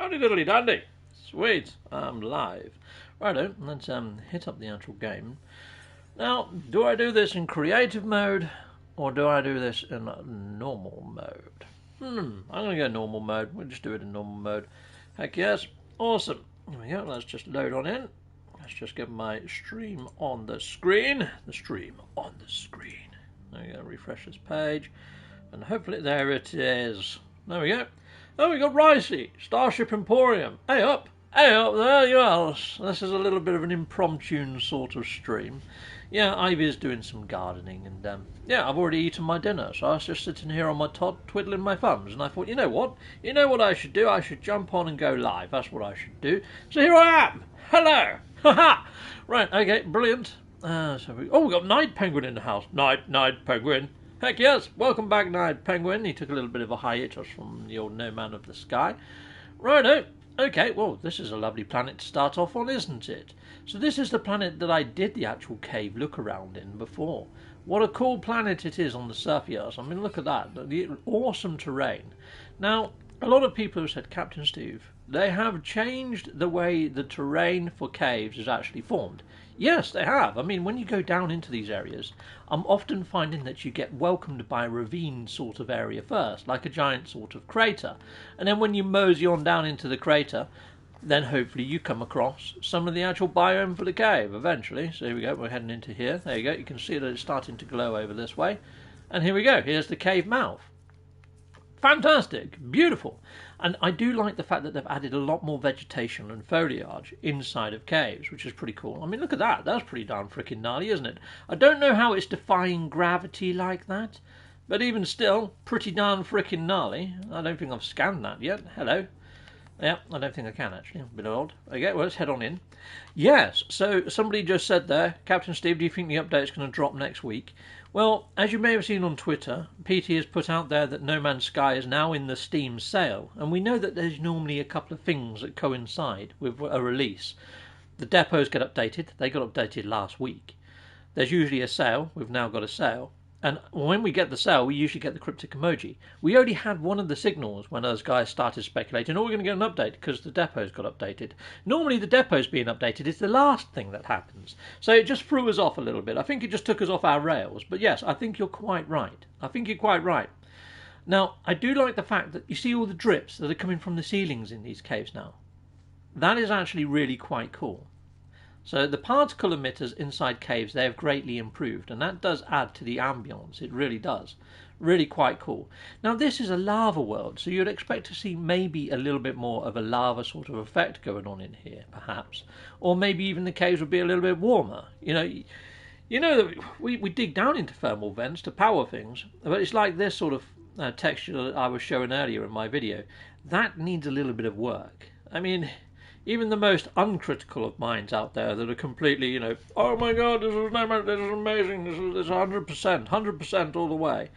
Howdy diddly dandy. Sweet, I'm live. Righto, let's hit up the actual game. Now, do I do this in creative mode, or do I do this in normal mode? I'm going to go normal mode. We'll just do it in normal mode. Heck yes. Awesome. Here we go. Let's just load on in. Let's just get my stream on the screen. The stream on the screen. There we go. Refresh this page. And hopefully there it is. There we go. Oh, we got Ricey, Starship Emporium. Hey up, there you are. This is a little bit of an impromptu sort of stream. Yeah, Ivy's doing some gardening, and yeah, I've already eaten my dinner, so I was just sitting here on my tot twiddling my thumbs, and I thought, you know what I should do? I should jump on and go live. That's what I should do. So here I am. Hello. Haha. Right. Okay. Brilliant. We got Night Penguin in the house. Night Penguin. Heck yes, welcome back, Night Penguin. He took a little bit of a hiatus from the old No Man of the Sky. Righto. Okay, well, this is a lovely planet to start off on, isn't it? So this is the planet that I did the actual cave look around in before. What a cool planet it is on the surface. I mean, look at that. The awesome terrain. Now, a lot of people have said, Captain Steve, they have changed the way the terrain for caves is actually formed. Yes, they have. I mean, when you go down into these areas, I'm often finding that you get welcomed by a ravine sort of area first, like a giant sort of crater. And then when you mosey on down into the crater, then hopefully you come across some of the actual biome for the cave eventually. So here we go, we're heading into here. There you go, you can see that it's starting to glow over this way. And here we go, here's the cave mouth. Fantastic, beautiful. And I do like the fact that they've added a lot more vegetation and foliage inside of caves, which is pretty cool. I mean, look at that. That's pretty darn freaking gnarly, isn't it? I don't know how it's defying gravity like that, but even still, pretty darn freaking gnarly. I don't think I've scanned that yet. Hello. Yeah, I don't think I can, actually. A bit odd. Okay, well, let's head on in. Yes, so somebody just said there, Captain Steve, do you think the update's going to drop next week? Well, as you may have seen on Twitter, PT has put out there that No Man's Sky is now in the Steam sale, and we know that there's normally a couple of things that coincide with a release. The depots get updated. They got updated last week. There's usually a sale. We've now got a sale. And when we get the sale, we usually get the cryptic emoji. We only had one of the signals when those guys started speculating, oh, we're going to get an update because the depots got updated. Normally the depots being updated is the last thing that happens. So it just threw us off a little bit. I think it just took us off our rails. But yes, I think you're quite right. Now, I do like the fact that you see all the drips that are coming from the ceilings in these caves now. That is actually really quite cool. So the particle emitters inside caves, they have greatly improved, and that does add to the ambience. It really does. Really quite cool. Now this is a lava world, so you'd expect to see maybe a little bit more of a lava sort of effect going on in here, perhaps. Or maybe even the caves would be a little bit warmer. You know that we dig down into thermal vents to power things, but it's like this sort of texture that I was showing earlier in my video. That needs a little bit of work. I mean, even the most uncritical of minds out there that are completely, oh my god, this is amazing, this is 100% all the way.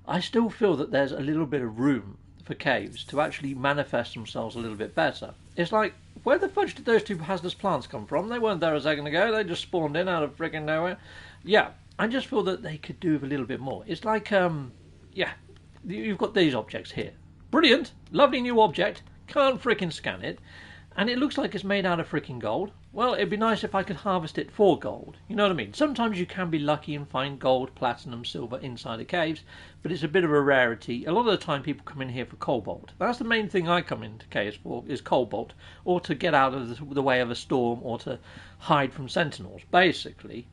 I still feel that there's a little bit of room for caves to actually manifest themselves a little bit better. It's like, where the fudge did those two hazardous plants come from? They weren't there a second ago, they just spawned in out of friggin' nowhere. Yeah, I just feel that they could do with a little bit more. It's like, yeah, you've got these objects here. Brilliant, lovely new object, can't frickin' scan it. And it looks like it's made out of freaking gold. Well, it'd be nice if I could harvest it for gold. You know what I mean? Sometimes you can be lucky and find gold, platinum, silver inside the caves, but it's a bit of a rarity. A lot of the time people come in here for cobalt. That's the main thing I come into caves for, is cobalt, or to get out of the way of a storm, or to hide from sentinels, basically.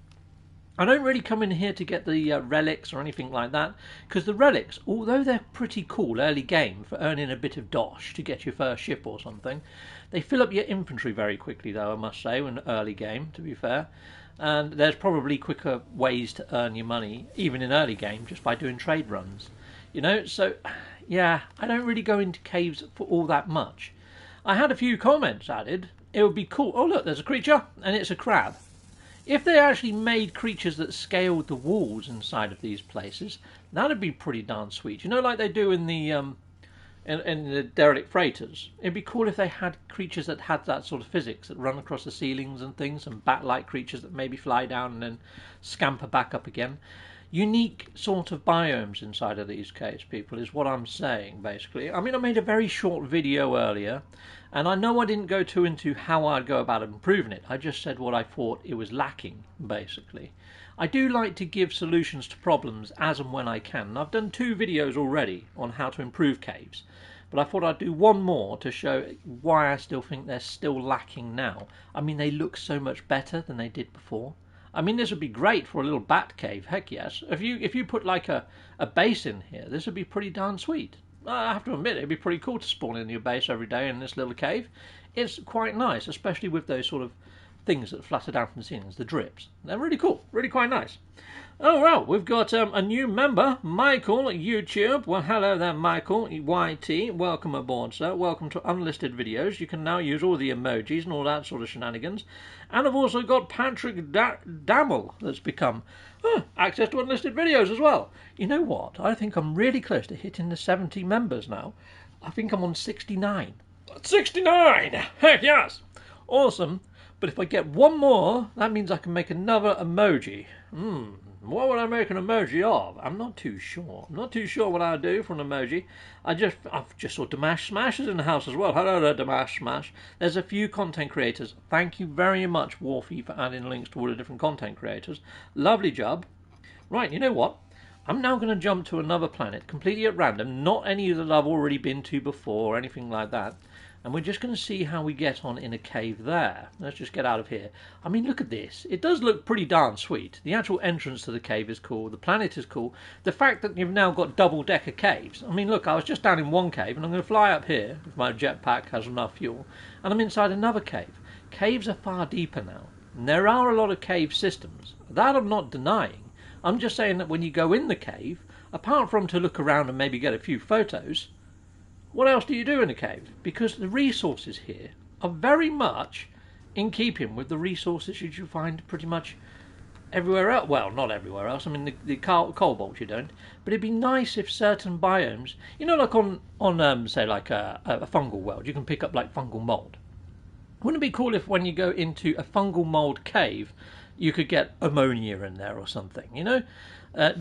I don't really come in here to get the relics or anything like that, because the relics, although they're pretty cool early game for earning a bit of dosh to get your first ship or something, they fill up your inventory very quickly, though, I must say, in early game, to be fair. And there's probably quicker ways to earn your money, even in early game, just by doing trade runs. So, yeah, I don't really go into caves for all that much. I had a few comments added. It would be cool. Oh, look, there's a creature, and it's a crab. If they actually made creatures that scaled the walls inside of these places, that'd be pretty darn sweet. Like they do in the derelict freighters. It'd be cool if they had creatures that had that sort of physics, that run across the ceilings and things, and bat-like creatures that maybe fly down and then scamper back up again. unique sort of biomes inside of these caves, people, is what I'm saying, basically. I mean, I made a very short video earlier, and I know I didn't go too into how I'd go about improving it. I just said what I thought it was lacking, basically. I do like to give solutions to problems as and when I can, and I've done 2 videos already on how to improve caves. But I thought I'd do one more to show why I still think they're still lacking now. I mean, they look so much better than they did before. I mean, this would be great for a little bat cave, heck yes. If you put like a base in here, this would be pretty darn sweet. I have to admit, it'd be pretty cool to spawn in your base every day in this little cave. It's quite nice, especially with those sort of things that flutter down from the ceilings, the drips. They're really cool, really quite nice. Oh, well, we've got a new member, Michael, YouTube. Well, hello there, Michael, YT. Welcome aboard, sir. Welcome to Unlisted Videos. You can now use all the emojis and all that sort of shenanigans. And I've also got Patrick Dammel that's become access to Unlisted Videos as well. You know what? I think I'm really close to hitting the 70 members now. I think I'm on 69. 69! Heck yes! Awesome. But if I get one more, that means I can make another emoji. What would I make an emoji of? I'm not too sure. I'm not too sure what I'll do for an emoji. I've just saw Damash Smash is in the house as well. Hello there, Damash Smash. There's a few content creators. Thank you very much, Wolfie, for adding links to all the different content creators. Lovely job. Right, you know what? I'm now going to jump to another planet, completely at random, not any that I've already been to before or anything like that. And we're just going to see how we get on in a cave there. Let's just get out of here. I mean, look at this. It does look pretty darn sweet. The actual entrance to the cave is cool. The planet is cool. The fact that you've now got double-decker caves. I mean, look, I was just down in one cave, and I'm going to fly up here if my jetpack has enough fuel. And I'm inside another cave. Caves are far deeper now. And there are a lot of cave systems. That I'm not denying. I'm just saying that when you go in the cave, apart from to look around and maybe get a few photos, what else do you do in a cave? Because the resources here are very much in keeping with the resources that you find pretty much everywhere else. Well, not everywhere else. I mean, the cobalt you don't. But it'd be nice if certain biomes, you know, like on say, like a fungal world, you can pick up like fungal mold. Wouldn't it be cool if when you go into a fungal mold cave, you could get ammonia in there or something, you know?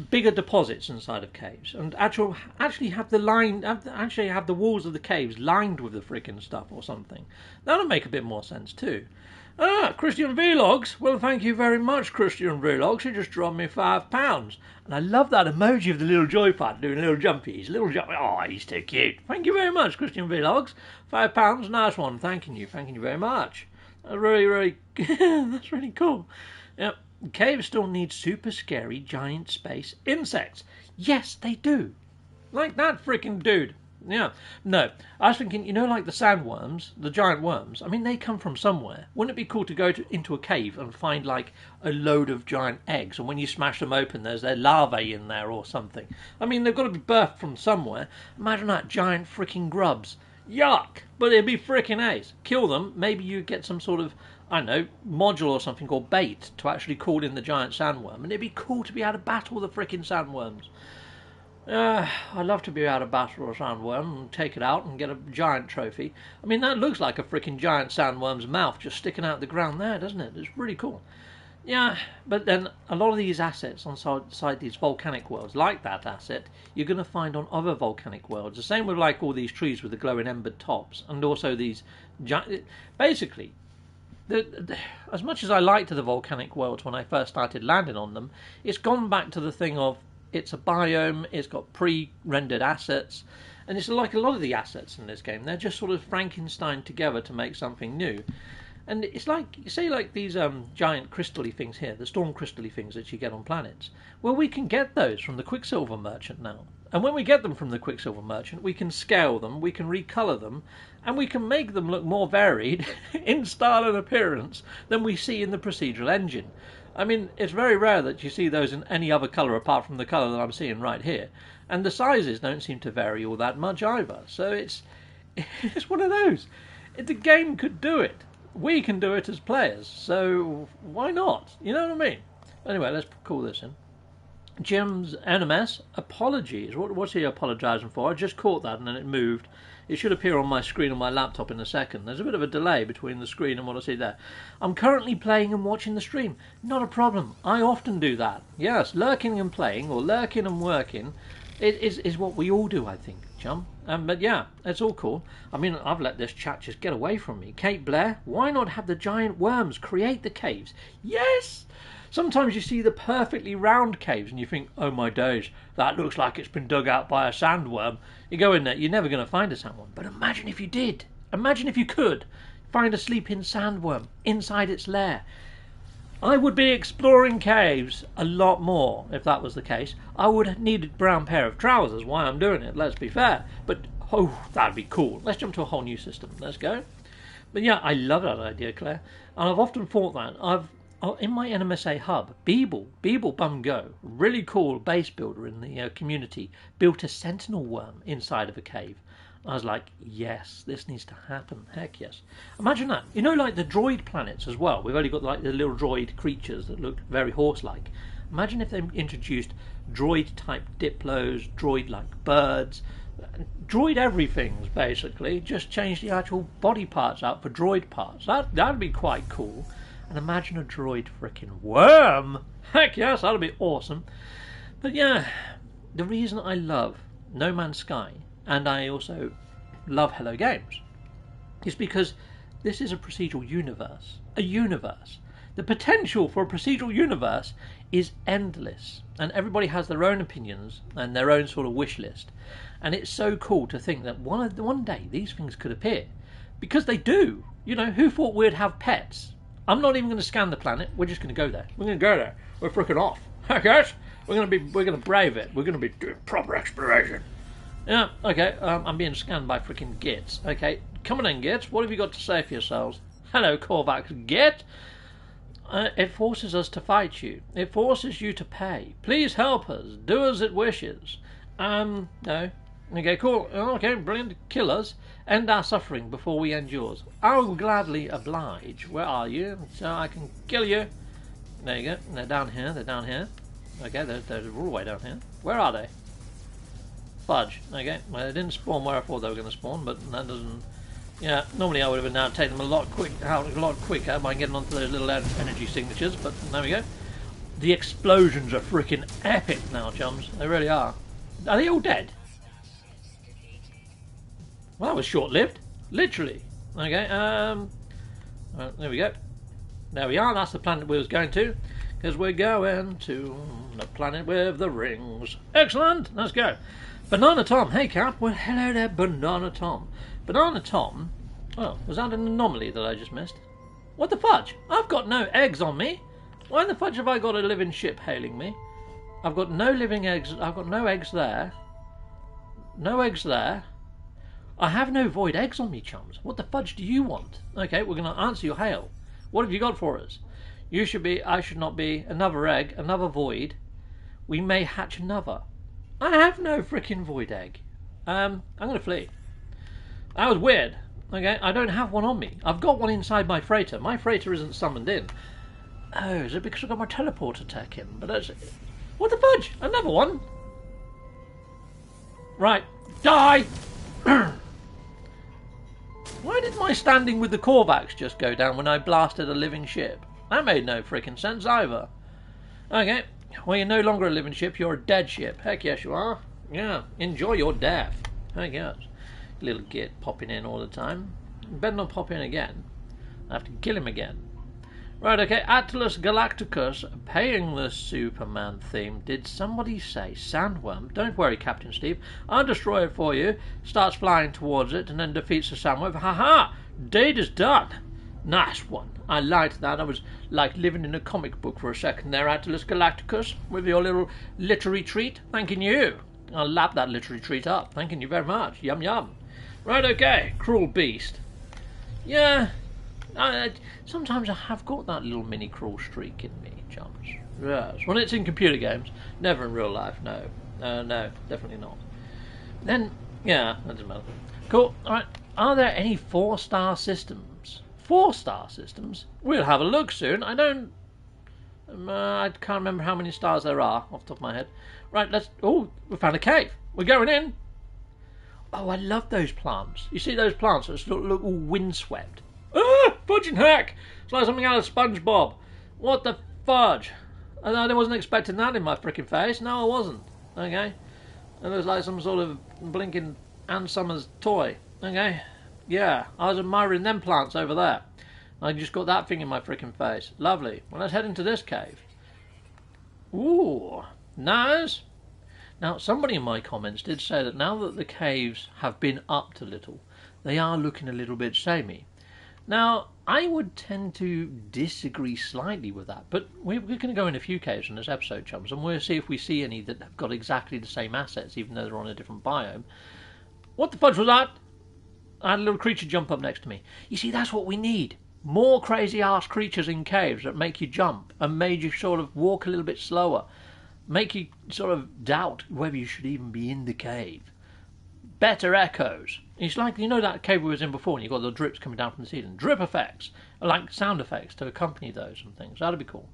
Bigger deposits inside of caves, and actually have the walls of the caves lined with the freaking stuff or something. That'll make a bit more sense too. Christian Vlogs. Well, thank you very much, Christian Vlogs. You just dropped me £5, and I love that emoji of the little joypad doing little jumpies. Oh, he's too cute. Thank you very much, Christian Vlogs. £5, nice one. Thanking you very much. That's really, that's really cool. Yep. Caves still need super scary giant space insects. Yes, they do. Like that freaking dude. Yeah. No, I was thinking, you know, like the sandworms, the giant worms. I mean, they come from somewhere. Wouldn't it be cool to go into a cave and find like a load of giant eggs, and when you smash them open, there's their larvae in there or something? I mean, they've got to be birthed from somewhere. Imagine that, giant freaking grubs. Yuck! But it'd be freaking ace. Kill them. Maybe you get some sort of, I don't know, module or something called bait to actually call in the giant sandworm. And it'd be cool to be able to battle the freaking sandworms. I'd love to be able to battle a sandworm and take it out and get a giant trophy. I mean, that looks like a freaking giant sandworm's mouth just sticking out the ground there, doesn't it? It's really cool. Yeah, but then a lot of these assets inside these volcanic worlds, like that asset, you're going to find on other volcanic worlds. The same with like all these trees with the glowing embered tops, and also these giant... Basically, as much as I liked the volcanic worlds when I first started landing on them, it's gone back to the thing of it's a biome, it's got pre-rendered assets, and it's like a lot of the assets in this game. They're just sort of Frankenstein together to make something new. And it's like, you say, like these giant crystal-y things here, the storm crystal-y things that you get on planets. Well, we can get those from the Quicksilver Merchant now. And when we get them from the Quicksilver Merchant, we can scale them, we can recolour them, and we can make them look more varied in style and appearance than we see in the procedural engine. I mean, it's very rare that you see those in any other colour apart from the colour that I'm seeing right here. And the sizes don't seem to vary all that much either. So it's one of those. The game could do it. We can do it as players, so why not? You know what I mean? Anyway, let's call this in. Jim's NMS, apologies. What's he apologising for? I just caught that and then it moved. It should appear on my screen on my laptop in a second. There's a bit of a delay between the screen and what I see there. I'm currently playing and watching the stream. Not a problem. I often do that. Yes, lurking and playing, or lurking and working, is what we all do, I think, chum. But yeah, it's all cool. I mean, I've let this chat just get away from me. Kate Blair, why not have the giant worms create the caves? Yes! Sometimes you see the perfectly round caves and you think, oh my days, that looks like it's been dug out by a sandworm. You go in there, you're never going to find a sandworm. But imagine if you did. Imagine if you could find a sleeping sandworm inside its lair. I would be exploring caves a lot more if that was the case. I would have needed a brown pair of trousers while I'm doing it, let's be fair. But, oh, that'd be cool. Let's jump to a whole new system. Let's go. But yeah, I love that idea, Claire. And I've often thought that. In my NMSA hub, Beeblebum Go, really cool base builder in the community, built a sentinel worm inside of a cave. I was like, yes, this needs to happen. Heck yes. Imagine that. You know, like the droid planets as well. We've only got like the little droid creatures that look very horse-like. Imagine if they introduced droid-type diplos, droid-like birds, droid everythings, basically. Just change the actual body parts out for droid parts. That'd be quite cool. And imagine a droid frickin' worm. Heck yes, that'll be awesome. But yeah, the reason I love No Man's Sky, and I also love Hello Games, is because this is a procedural universe. A universe. The potential for a procedural universe is endless. And everybody has their own opinions and their own sort of wish list. And it's so cool to think that one day these things could appear. Because they do. You know, who thought we'd have pets? I'm not even going to scan the planet. We're just going to go there. We're going to go there. We're freaking off. Yes, we're going to brave it. We're going to be doing proper exploration. Yeah. Okay. I'm being scanned by freaking Gits. Okay. Come on in, Gits. What have you got to say for yourselves? Hello, Korvax. Git. It forces us to fight you. It forces you to pay. Please help us. Do as it wishes. No. Okay, cool. Okay, brilliant. Kill us. End our suffering before we end yours. I will gladly oblige. Where are you? So I can kill you. There you go. They're down here. They're down here. Okay, they're all the way down here. Where are they? Fudge. Okay. Well, they didn't spawn where I thought they were going to spawn, but that doesn't... Yeah, normally I would have now taken them a lot quicker by getting onto those little energy signatures, but there we go. The explosions are freaking epic now, chums. They really are. Are they all dead? Well, that was short-lived. Literally. Okay, there we go. There we are. That's the planet we was going to. Because we're going to the planet with the rings. Excellent. Let's go. Banana Tom. Hey, Cap. Well, hello there, Banana Tom. Banana Tom. Oh, was that an anomaly that I just missed? What the fudge? I've got no eggs on me. Why in the fudge have I got a living ship hailing me? I've got no living eggs. I've got no eggs there. No eggs there. I have no void eggs on me, chums. What the fudge do you want? Okay, we're going to answer your hail. What have you got for us? You should be, I should not be, another egg, another void. We may hatch another. I have no freaking void egg. I'm going to flee. That was weird. Okay, I don't have one on me. I've got one inside my freighter. My freighter isn't summoned in. Oh, is it because I've got my teleporter tech in? But that's... What the fudge? Another one? Right. Die! Why did my standing with the Korvax just go down when I blasted a living ship? That made no freaking sense either. Okay, well, you're no longer a living ship, you're a dead ship. Heck yes you are. Yeah, enjoy your death. Heck yes. Little git popping in all the time. Better not pop in again. I have to kill him again. Right, okay, Atlas Galacticus, paying the Superman theme. Did somebody say sandworm? Don't worry, Captain Steve. I'll destroy it for you. Starts flying towards it and then defeats the sandworm. Ha-ha! Deed is done. Nice one. I liked that. I was like living in a comic book for a second there, Atlas Galacticus, with your little literary treat. Thanking you. I'll lap that literary treat up. Thanking you very much. Yum yum. Right, okay. Cruel beast. Yeah. Sometimes I have got that little mini crawl streak in me, chums. Yes. When it's in computer games, never in real life. No, no, definitely not. Then, yeah, that doesn't matter. Cool. All right. Are there any 4-star systems? 4-star systems? We'll have a look soon. I don't I can't remember how many stars there are off the top of my head. Right, let's... Oh, we found a cave. We're going in. Oh, I love those plants. You see those plants that look all windswept? Ah, fudging heck! It's like something out of SpongeBob. What the fudge? I wasn't expecting that in my frickin' face. No, I wasn't. Okay? It looks like some sort of blinking Ann Summers toy. Okay? Yeah, I was admiring them plants over there. I just got that thing in my frickin' face. Lovely. Well, let's head into this cave. Ooh, nice. Now, somebody in my comments did say that now that the caves have been upped a little, they are looking a little bit samey. Now, I would tend to disagree slightly with that, but we're going to go in a few caves in this episode, chums, and we'll see if we see any that have got exactly the same assets, even though they're on a different biome. What the fudge was that? I had a little creature jump up next to me. You see, that's what we need. More crazy-ass creatures in caves that make you jump and made you sort of walk a little bit slower. Make you sort of doubt whether you should even be in the cave. Better echoes. It's like, you know that cave we was in before and you got the drips coming down from the ceiling. Drip effects. Like sound effects to accompany those and things. That'd be cool.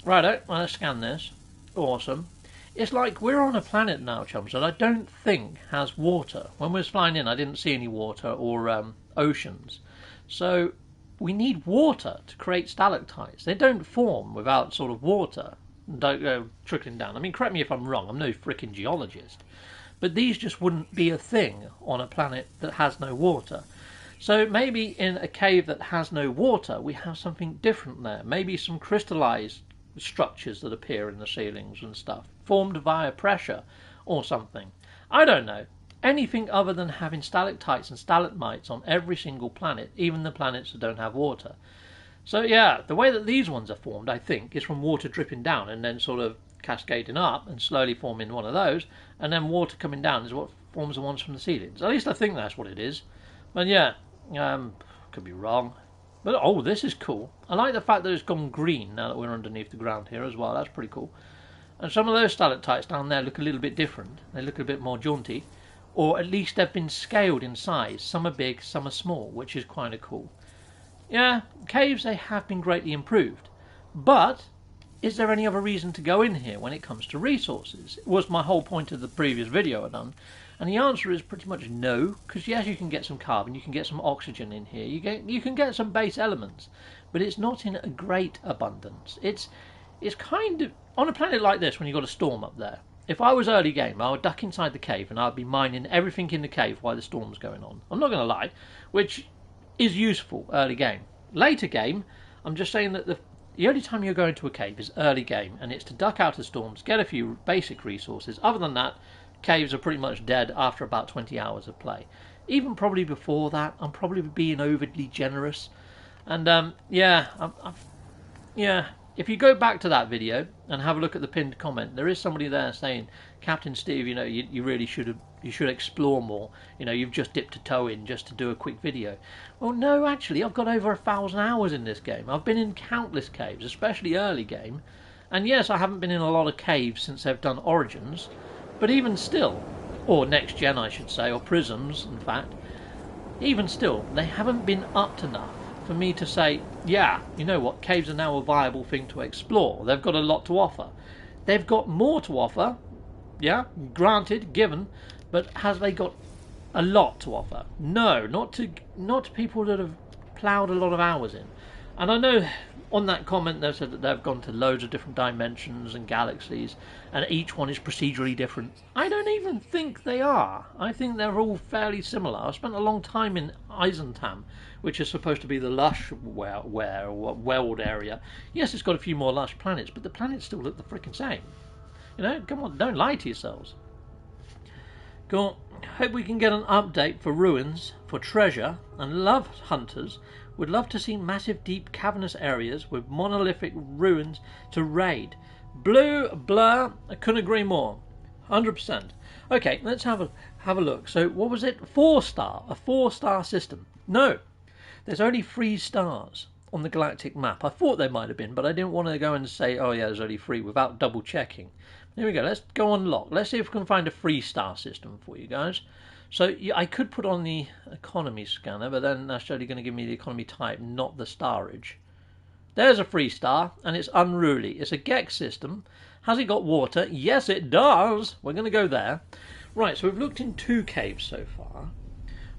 Righto, let's scan this. Awesome. It's like we're on a planet now, chums, that I don't think has water. When we was flying in, I didn't see any water or oceans. So we need water to create stalactites. They don't form without sort of water. Don't go trickling down. I mean, correct me if I'm wrong. I'm no frickin' geologist. But these just wouldn't be a thing on a planet that has no water. So maybe in a cave that has no water, we have something different there. Maybe some crystallized structures that appear in the ceilings and stuff, formed via pressure or something. I don't know. Anything other than having stalactites and stalagmites on every single planet, even the planets that don't have water. So yeah, the way that these ones are formed, I think, is from water dripping down and then sort of cascading up and slowly forming one of those, and then water coming down is what forms the ones from the ceilings. At least I think that's what it is. But yeah, could be wrong. But oh, this is cool. I like the fact that it's gone green now that we're underneath the ground here as well. That's pretty cool. And some of those stalactites down there look a little bit different. They look a bit more jaunty. Or at least they've been scaled in size. Some are big, some are small, which is kind of cool. Yeah, caves, they have been greatly improved. But is there any other reason to go in here when it comes to resources? It was my whole point of the previous video I done. And the answer is pretty much no, because yes, you can get some carbon, you can get some oxygen in here, you can get some base elements, but it's not in a great abundance. It's kind of, on a planet like this when you've got a storm up there, if I was early game, I would duck inside the cave and I'd be mining everything in the cave while the storm's going on. I'm not going to lie, which is useful early game. Later game, I'm just saying that the only time you're going to a cave is early game, and it's to duck out of storms, get a few basic resources. Other than that, caves are pretty much dead after about 20 hours of play. Even probably before that, I'm probably being overly generous. And yeah, if you go back to that video and have a look at the pinned comment, there is somebody there saying, Captain Steve, you know, you really should explore more. You know, you've just dipped a toe in just to do a quick video. Well, no, actually, I've got over 1,000 hours in this game. I've been in countless caves, especially early game. And yes, I haven't been in a lot of caves since they've done Origins. But even still, or Next Gen I should say, or Prisms in fact, even still, they haven't been upped enough for me to say, yeah, you know what, caves are now a viable thing to explore. They've got a lot to offer. They've got more to offer, yeah, granted, given, but has they got a lot to offer? No, not to people that have ploughed a lot of hours in. And I know on that comment they said that they've gone to loads of different dimensions and galaxies, and each one is procedurally different. I don't even think they are. I think they're all fairly similar. I spent a long time in Eisentam, which is supposed to be the Lush world area. Yes, it's got a few more Lush planets, but the planets still look the frickin' same. You know, come on, don't lie to yourselves. Cool. Hope we can get an update for ruins, for treasure, and love hunters. Would love to see massive, deep, cavernous areas with monolithic ruins to raid. Blue, blur, I couldn't agree more. 100%. Okay, let's have a look. So, what was it? 4-star. A 4-star system. No, there's only 3 stars on the galactic map. I thought there might have been, but I didn't want to go and say, oh yeah, there's only 3 without double checking. Here we go. Let's go on lock. Let's see if we can find a 3-star system for you guys. So I could put on the economy scanner, but then that's only going to give me the economy type, not the starage. There's a 3-star, and it's unruly. It's a Gex system. Has it got water? Yes, it does. We're going to go there. Right, so we've looked in 2 caves so far.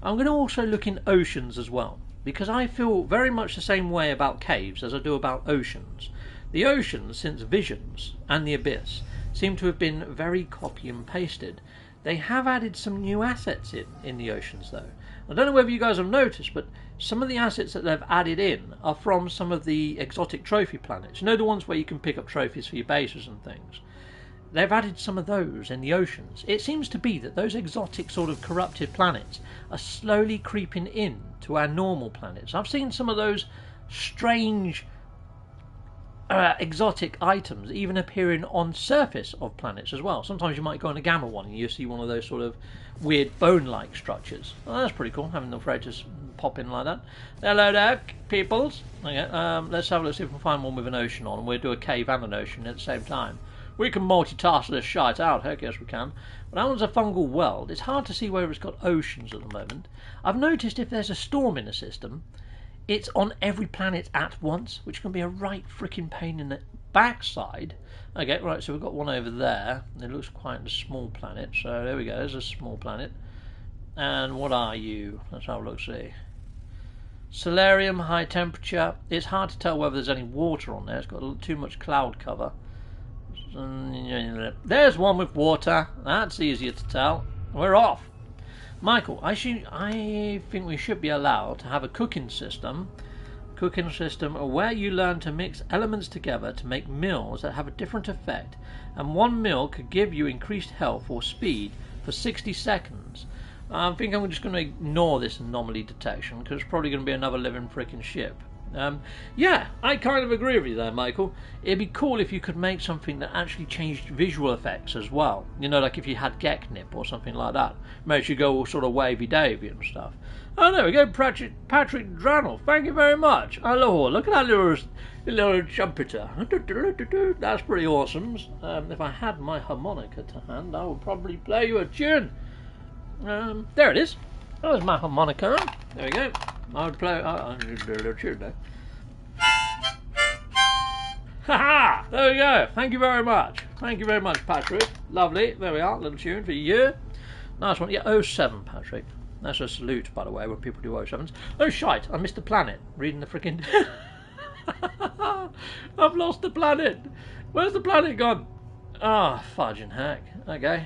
I'm going to also look in oceans as well, because I feel very much the same way about caves as I do about oceans. The oceans, since Visions and the Abyss, seem to have been very copy and pasted. They have added some new assets in the oceans, though. I don't know whether you guys have noticed, but some of the assets that they've added in are from some of the exotic trophy planets. You know, the ones where you can pick up trophies for your bases and things. They've added some of those in the oceans. It seems to be that those exotic sort of corrupted planets are slowly creeping in to our normal planets. I've seen some of those strange exotic items even appearing on surface of planets as well. Sometimes you might go on a gamma one and you see one of those sort of weird bone-like structures. Well, that's pretty cool, having the freighters pop in like that. Hello there, peoples. Okay, let's have a look, see if we can find one with an ocean on. We'll do a cave and an ocean at the same time. We can multitask this shite out, heck yes we can. But that one's a fungal world. It's hard to see whether it's got oceans at the moment. I've noticed if there's a storm in a system, it's on every planet at once, which can be a right freaking pain in the backside. Okay, right, so we've got one over there. It looks quite a small planet, so there we go, there's a small planet. And what are you? Let's have a look, see. Solarium, high temperature. It's hard to tell whether there's any water on there. It's got too much cloud cover. There's one with water. That's easier to tell. We're off. Michael, I think we should be allowed to have a cooking system where you learn to mix elements together to make meals that have a different effect, and one meal could give you increased health or speed for 60 seconds. I think I'm just going to ignore this anomaly detection because it's probably going to be another living freaking ship. Yeah, I kind of agree with you there, Michael. It'd be cool if you could make something that actually changed visual effects as well. You know, like if you had Geknip or something like that. Makes you go all sort of wavy-davy and stuff. Oh, there we go, Patrick Drannel. Thank you very much. Hello, look at that little trumpeter. That's pretty awesome. If I had my harmonica to hand, I would probably play you a tune. There it is. That was my harmonica. There we go. I would play. I'm going to do a little tune now. Ha! There we go. Thank you very much. Thank you very much, Patrick. Lovely. There we are. Little tune for you. Nice one. Yeah, 07, Patrick. That's a salute, by the way, when people do 07s. Oh, shite. I missed the planet. Reading the freaking. I've lost the planet. Where's the planet gone? Ah, oh, fudging heck. Okay.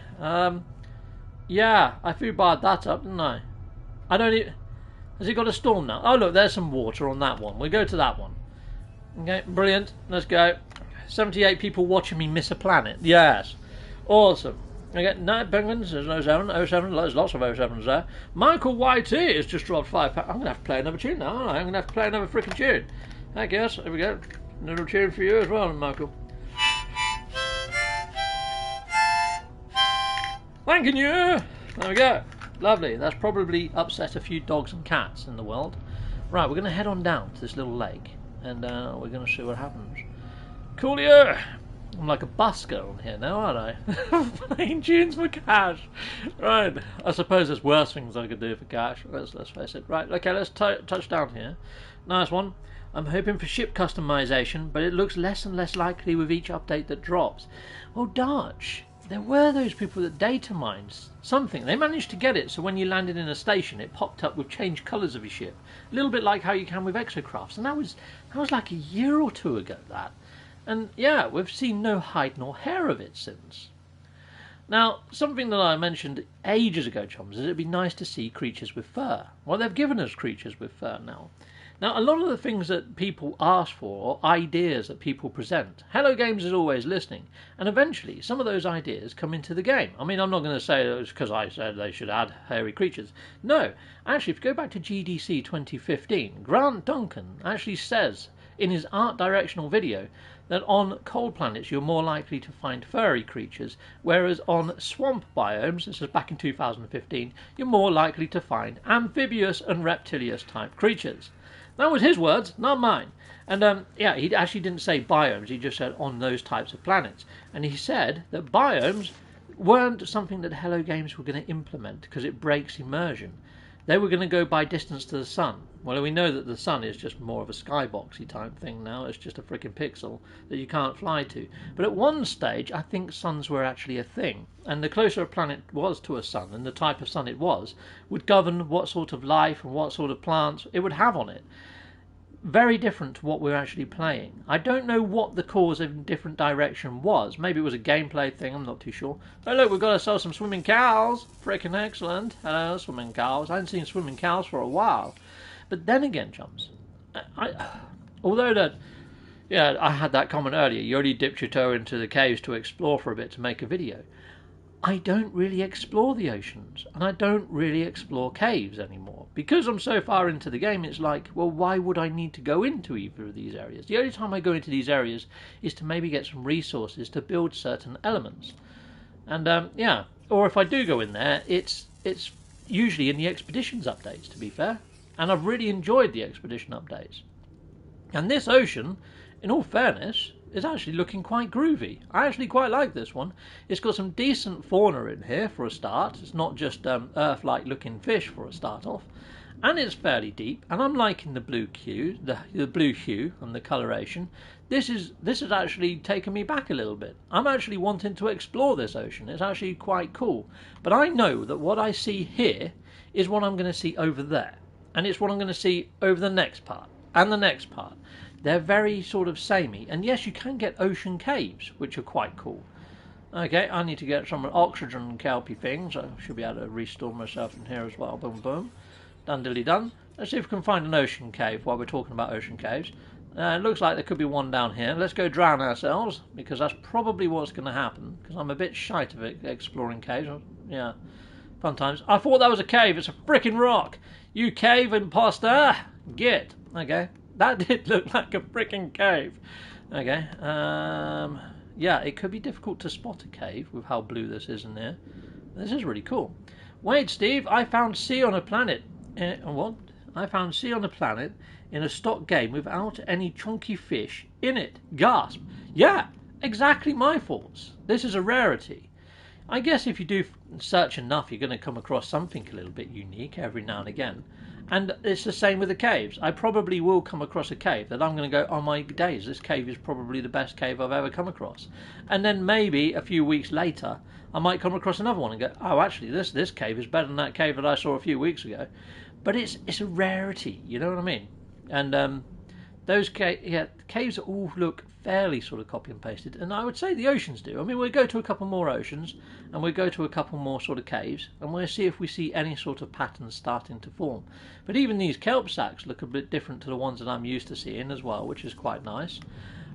Yeah, I feel bad that up, didn't I? I don't even. Has it got a storm now? Oh, look, there's some water on that one. We'll go to that one. Okay, brilliant. Let's go. 78 people watching me miss a planet. Yes. Awesome. Okay, Night Penguins, there's no 07. 07, there's lots of 07s there. Michael YT has just dropped 5 pounds. I'm going to have to play another tune now, aren't I? I'm going to have to play another freaking tune. I guess. There we go. Another tune for you as well, Michael. Thanking you. There we go. Lovely. That's probably upset a few dogs and cats in the world. Right, we're going to head on down to this little lake, and we're going to see what happens. Coolio! I'm like a busker on here now, aren't I? Playing tunes for cash. Right. I suppose there's worse things I could do for cash. Let's face it. Right. Okay. Let's touch down here. Nice one. I'm hoping for ship customization, but it looks less and less likely with each update that drops. Well, Dutch. There were those people that data mined something. They managed to get it so when you landed in a station it popped up with changed colours of your ship. A little bit like how you can with exocrafts. And that was like a year or two ago, that. And yeah, we've seen no hide nor hair of it since. Now, something that I mentioned ages ago, chums, is it'd be nice to see creatures with fur. Well, they've given us creatures with fur now. Now, a lot of the things that people ask for, or ideas that people present, Hello Games is always listening, and eventually some of those ideas come into the game. I mean, I'm not going to say it was because I said they should add hairy creatures. No, actually, if you go back to GDC 2015, Grant Duncan actually says in his art directional video that on cold planets you're more likely to find furry creatures, whereas on swamp biomes, this is back in 2015, you're more likely to find amphibious and reptilious type creatures. That was his words, not mine. And yeah, he actually didn't say biomes, he just said on those types of planets. And he said that biomes weren't something that Hello Games were going to implement because it breaks immersion. They were going to go by distance to the sun. Well, we know that the sun is just more of a skyboxy type thing now. It's just a freaking pixel that you can't fly to. But at one stage, I think suns were actually a thing. And the closer a planet was to a sun, and the type of sun it was, would govern what sort of life and what sort of plants it would have on it. Very different to what we're actually playing. I don't know what the cause of different direction was. Maybe it was a gameplay thing, I'm not too sure. Oh look, we've got ourselves some swimming cows. Freaking excellent. Hello, swimming cows. I haven't seen swimming cows for a while. But then again, chums, although that, yeah, I had that comment earlier, you only dipped your toe into the caves to explore for a bit to make a video. I don't really explore the oceans, and I don't really explore caves anymore. Because I'm so far into the game, it's like, well, why would I need to go into either of these areas? The only time I go into these areas is to maybe get some resources to build certain elements. And, yeah, or if I do go in there, it's usually in the expeditions updates, to be fair. And I've really enjoyed the expedition updates. And this ocean, in all fairness, is actually looking quite groovy. I actually quite like this one. It's got some decent fauna in here for a start. It's not just Earth-like looking fish for a start off. And it's fairly deep. And I'm liking the blue hue, the blue hue and the coloration. This has actually taken me back a little bit. I'm actually wanting to explore this ocean. It's actually quite cool. But I know that what I see here is what I'm going to see over there. And it's what I'm going to see over the next part, and the next part. They're very sort of samey. And yes, you can get ocean caves, which are quite cool. Okay, I need to get some oxygen kelpy things. I should be able to restore myself in here as well. Boom, boom. Done dilly done. Let's see if we can find an ocean cave while we're talking about ocean caves. It looks like there could be one down here. Let's go drown ourselves, because that's probably what's going to happen. Because I'm a bit shite of it, exploring caves. Yeah, fun times. I thought that was a cave. It's a freaking rock. You cave imposter! Get. Okay. That did look like a freaking cave. Okay. Yeah, it could be difficult to spot a cave with how blue this is in there. This is really cool. Wait, Steve, I found C on a planet. What? I found C on a planet in a stock game without any chunky fish in it. Gasp. Yeah, exactly my thoughts. This is a rarity. I guess if you do search enough, you're going to come across something a little bit unique every now and again. And it's the same with the caves. I probably will come across a cave that I'm going to go, oh my days, this cave is probably the best cave I've ever come across. And then maybe a few weeks later, I might come across another one and go, oh, actually, this cave is better than that cave that I saw a few weeks ago. But it's a rarity, you know what I mean? And those caves all look fairly sort of copy and pasted, and I would say the oceans do. I mean, we'll go to a couple more oceans, and we'll go to a couple more sort of caves, and we'll see if we see any sort of patterns starting to form. But even these kelp sacks look a bit different to the ones that I'm used to seeing as well, which is quite nice.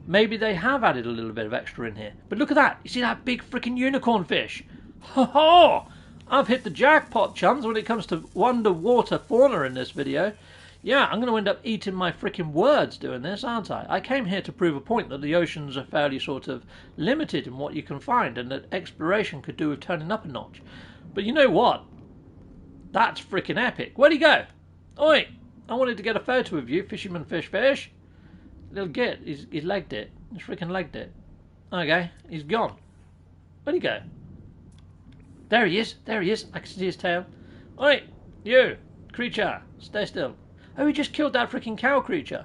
Maybe they have added a little bit of extra in here. But look at that! You see that big freaking unicorn fish? Ho ho! I've hit the jackpot, chums, when it comes to underwater fauna in this video. Yeah, I'm going to end up eating my freaking words doing this, aren't I? I came here to prove a point that the oceans are fairly sort of limited in what you can find, and that exploration could do with turning up a notch. But you know what? That's freaking epic. Where'd he go? Oi! I wanted to get a photo of you, fisherman fish. Little git, he's legged it. He's freaking legged it. Okay, he's gone. Where'd he go? There he is. I can see his tail. Oi! You! Creature! Stay still. Oh, he just killed that freaking cow creature.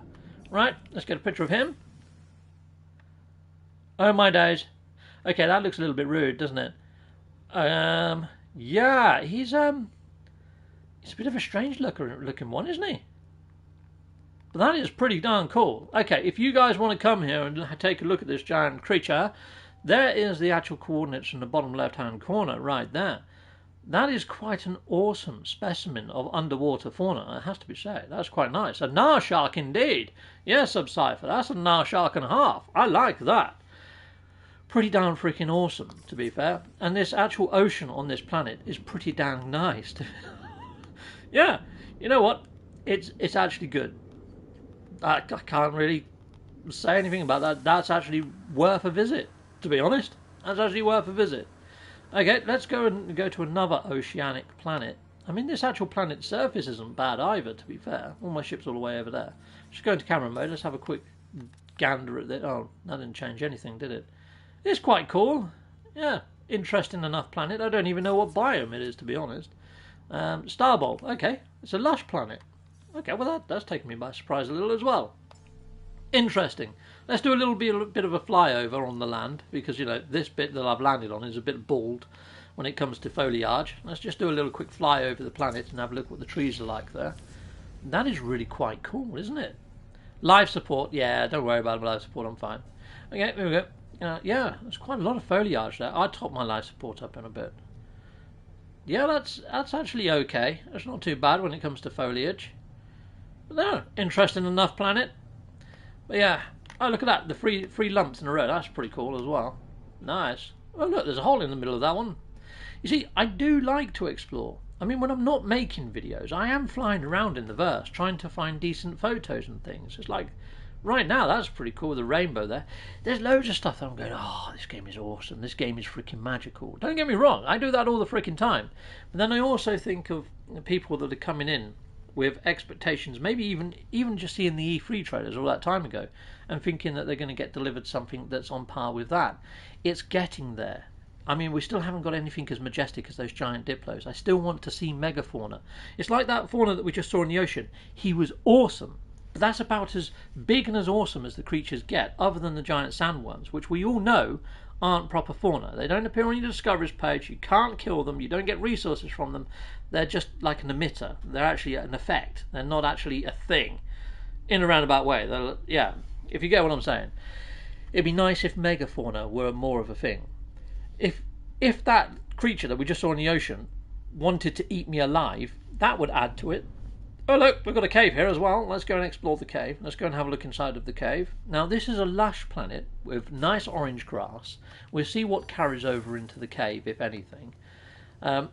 Right, let's get a picture of him. Oh my days. Okay, that looks a little bit rude, doesn't it? Yeah, he's a bit of a strange looking one, isn't he? But that is pretty darn cool. Okay, if you guys want to come here and take a look at this giant creature, there is the actual coordinates in the bottom left-hand corner right there. That is quite an awesome specimen of underwater fauna, it has to be said. That's quite nice. A narshark indeed. Yes, Subcypher, that's a narshark and a half. I like that. Pretty darn freaking awesome, to be fair. And this actual ocean on this planet is pretty damn nice. Yeah, you know what? It's actually good. I can't really say anything about that. That's actually worth a visit, to be honest. That's actually worth a visit. Okay, let's go to another oceanic planet. I mean, this actual planet's surface isn't bad either, to be fair. All my ship's all the way over there. Just go into camera mode. Let's have a quick gander at it. Oh, that didn't change anything, did it? It's quite cool. Yeah, interesting enough planet. I don't even know what biome it is, to be honest. Starball. Okay, it's a Lush planet. Okay, well that's taken me by surprise a little as well. Interesting. Let's do a little bit of a flyover on the land, because, you know, this bit that I've landed on is a bit bald when it comes to foliage. Let's just do a little quick fly over the planet and have a look what the trees are like there. That is really quite cool, isn't it? Live support, yeah, don't worry about live support, I'm fine. Okay, here we go. Yeah, there's quite a lot of foliage there. I'll top my live support up in a bit. Yeah, that's actually okay. It's not too bad when it comes to foliage. But no, interesting enough planet. But yeah, oh, look at that, the three lumps in a row. That's pretty cool as well. Nice. Oh, look, there's a hole in the middle of that one. You see, I do like to explore. I mean, when I'm not making videos, I am flying around in the verse, trying to find decent photos and things. It's like, right now, that's pretty cool, the rainbow there. There's loads of stuff that I'm going, oh, this game is awesome. This game is freaking magical. Don't get me wrong, I do that all the freaking time. But then I also think of people that are coming in with expectations, maybe even just seeing the E3 trailers all that time ago, and thinking that they're going to get delivered something that's on par with that. It's getting there. I mean, we still haven't got anything as majestic as those giant diplos. I still want to see megafauna. It's like that fauna that we just saw in the ocean. He was awesome, but that's about as big and as awesome as the creatures get, other than the giant sandworms, which we all know aren't proper fauna. They don't appear on your discoveries page. You can't kill them. You don't get resources from them. They're just like an emitter. They're actually an effect. They're not actually a thing. In a roundabout way. Yeah, if you get what I'm saying. It'd be nice if megafauna were more of a thing. If that creature that we just saw in the ocean wanted to eat me alive, that would add to it. Oh look, we've got a cave here as well. Let's go and explore the cave. Let's go and have a look inside of the cave. Now this is a lush planet with nice orange grass. We'll see what carries over into the cave, if anything.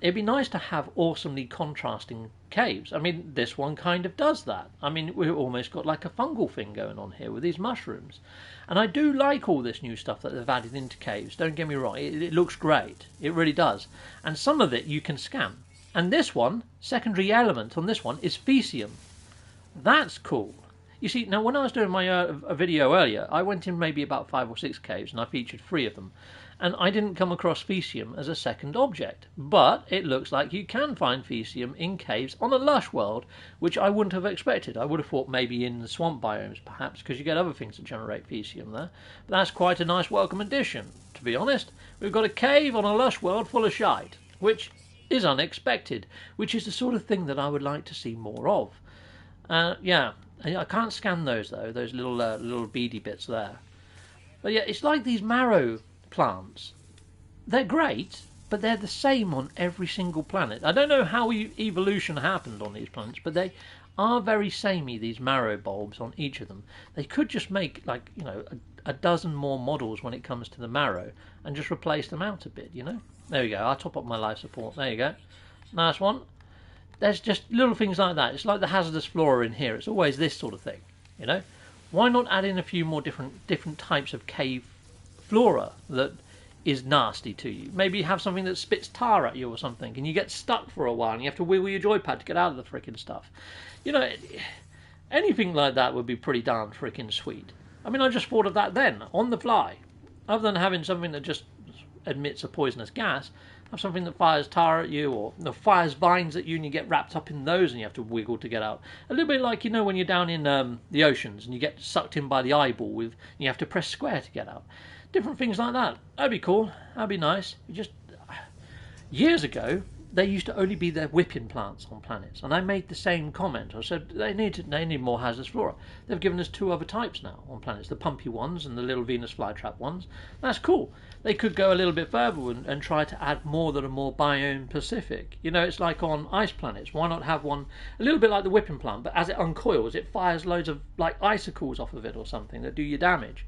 It'd be nice to have awesomely contrasting caves. I mean, this one kind of does that. I mean, we've almost got like a fungal thing going on here with these mushrooms. And I do like all this new stuff that they've added into caves. Don't get me wrong, it looks great. It really does. And some of it you can scan. And this one, secondary element on this one, is Xxiou. That's cool. You see, now when I was doing my a video earlier, I went in maybe about 5 or 6 caves and I featured 3 of them. And I didn't come across Xxiou as a second object. But it looks like you can find Xxiou in caves on a lush world, which I wouldn't have expected. I would have thought maybe in the swamp biomes, perhaps, because you get other things that generate Xxiou there. But that's quite a nice welcome addition, to be honest. We've got a cave on a lush world full of shite, which is unexpected, which is the sort of thing that I would like to see more of. Yeah, I can't scan those, though, those little beady bits there. But yeah, it's like these marrow plants. They're great, but they're the same on every single planet. I don't know how evolution happened on these planets, but they are very samey, these marrow bulbs on each of them. They could just make, like, you know, a dozen more models when it comes to the marrow and just replace them out a bit, you know. There we go, I'll top up my life support. There you go. Nice one. There's just little things like that. It's like the hazardous flora in here. It's always this sort of thing, you know. Why not add in a few more different types of cave flora that is nasty to you? Maybe you have something that spits tar at you or something, and you get stuck for a while, and you have to wiggle your joypad to get out of the frickin' stuff. You know, anything like that would be pretty darn frickin' sweet. I mean, I just thought of that then, on the fly. Other than having something that just emits a poisonous gas, have something that fires tar at you, or fires vines at you, and you get wrapped up in those and you have to wiggle to get out. A little bit like, you know, when you're down in the oceans and you get sucked in by the eyeball and you have to press square to get out. Different things like that. That'd be cool. That'd be nice. Years ago, there used to only be their whipping plants on planets, and I made the same comment. I said they need more hazardous flora. They've given us 2 other types now on planets, the pumpy ones and the little Venus flytrap ones. That's cool. They could go a little bit further and try to add more that are more biome specific. You know, it's like on ice planets. Why not have one a little bit like the whipping plant, but as it uncoils, it fires loads of like icicles off of it or something that do you damage.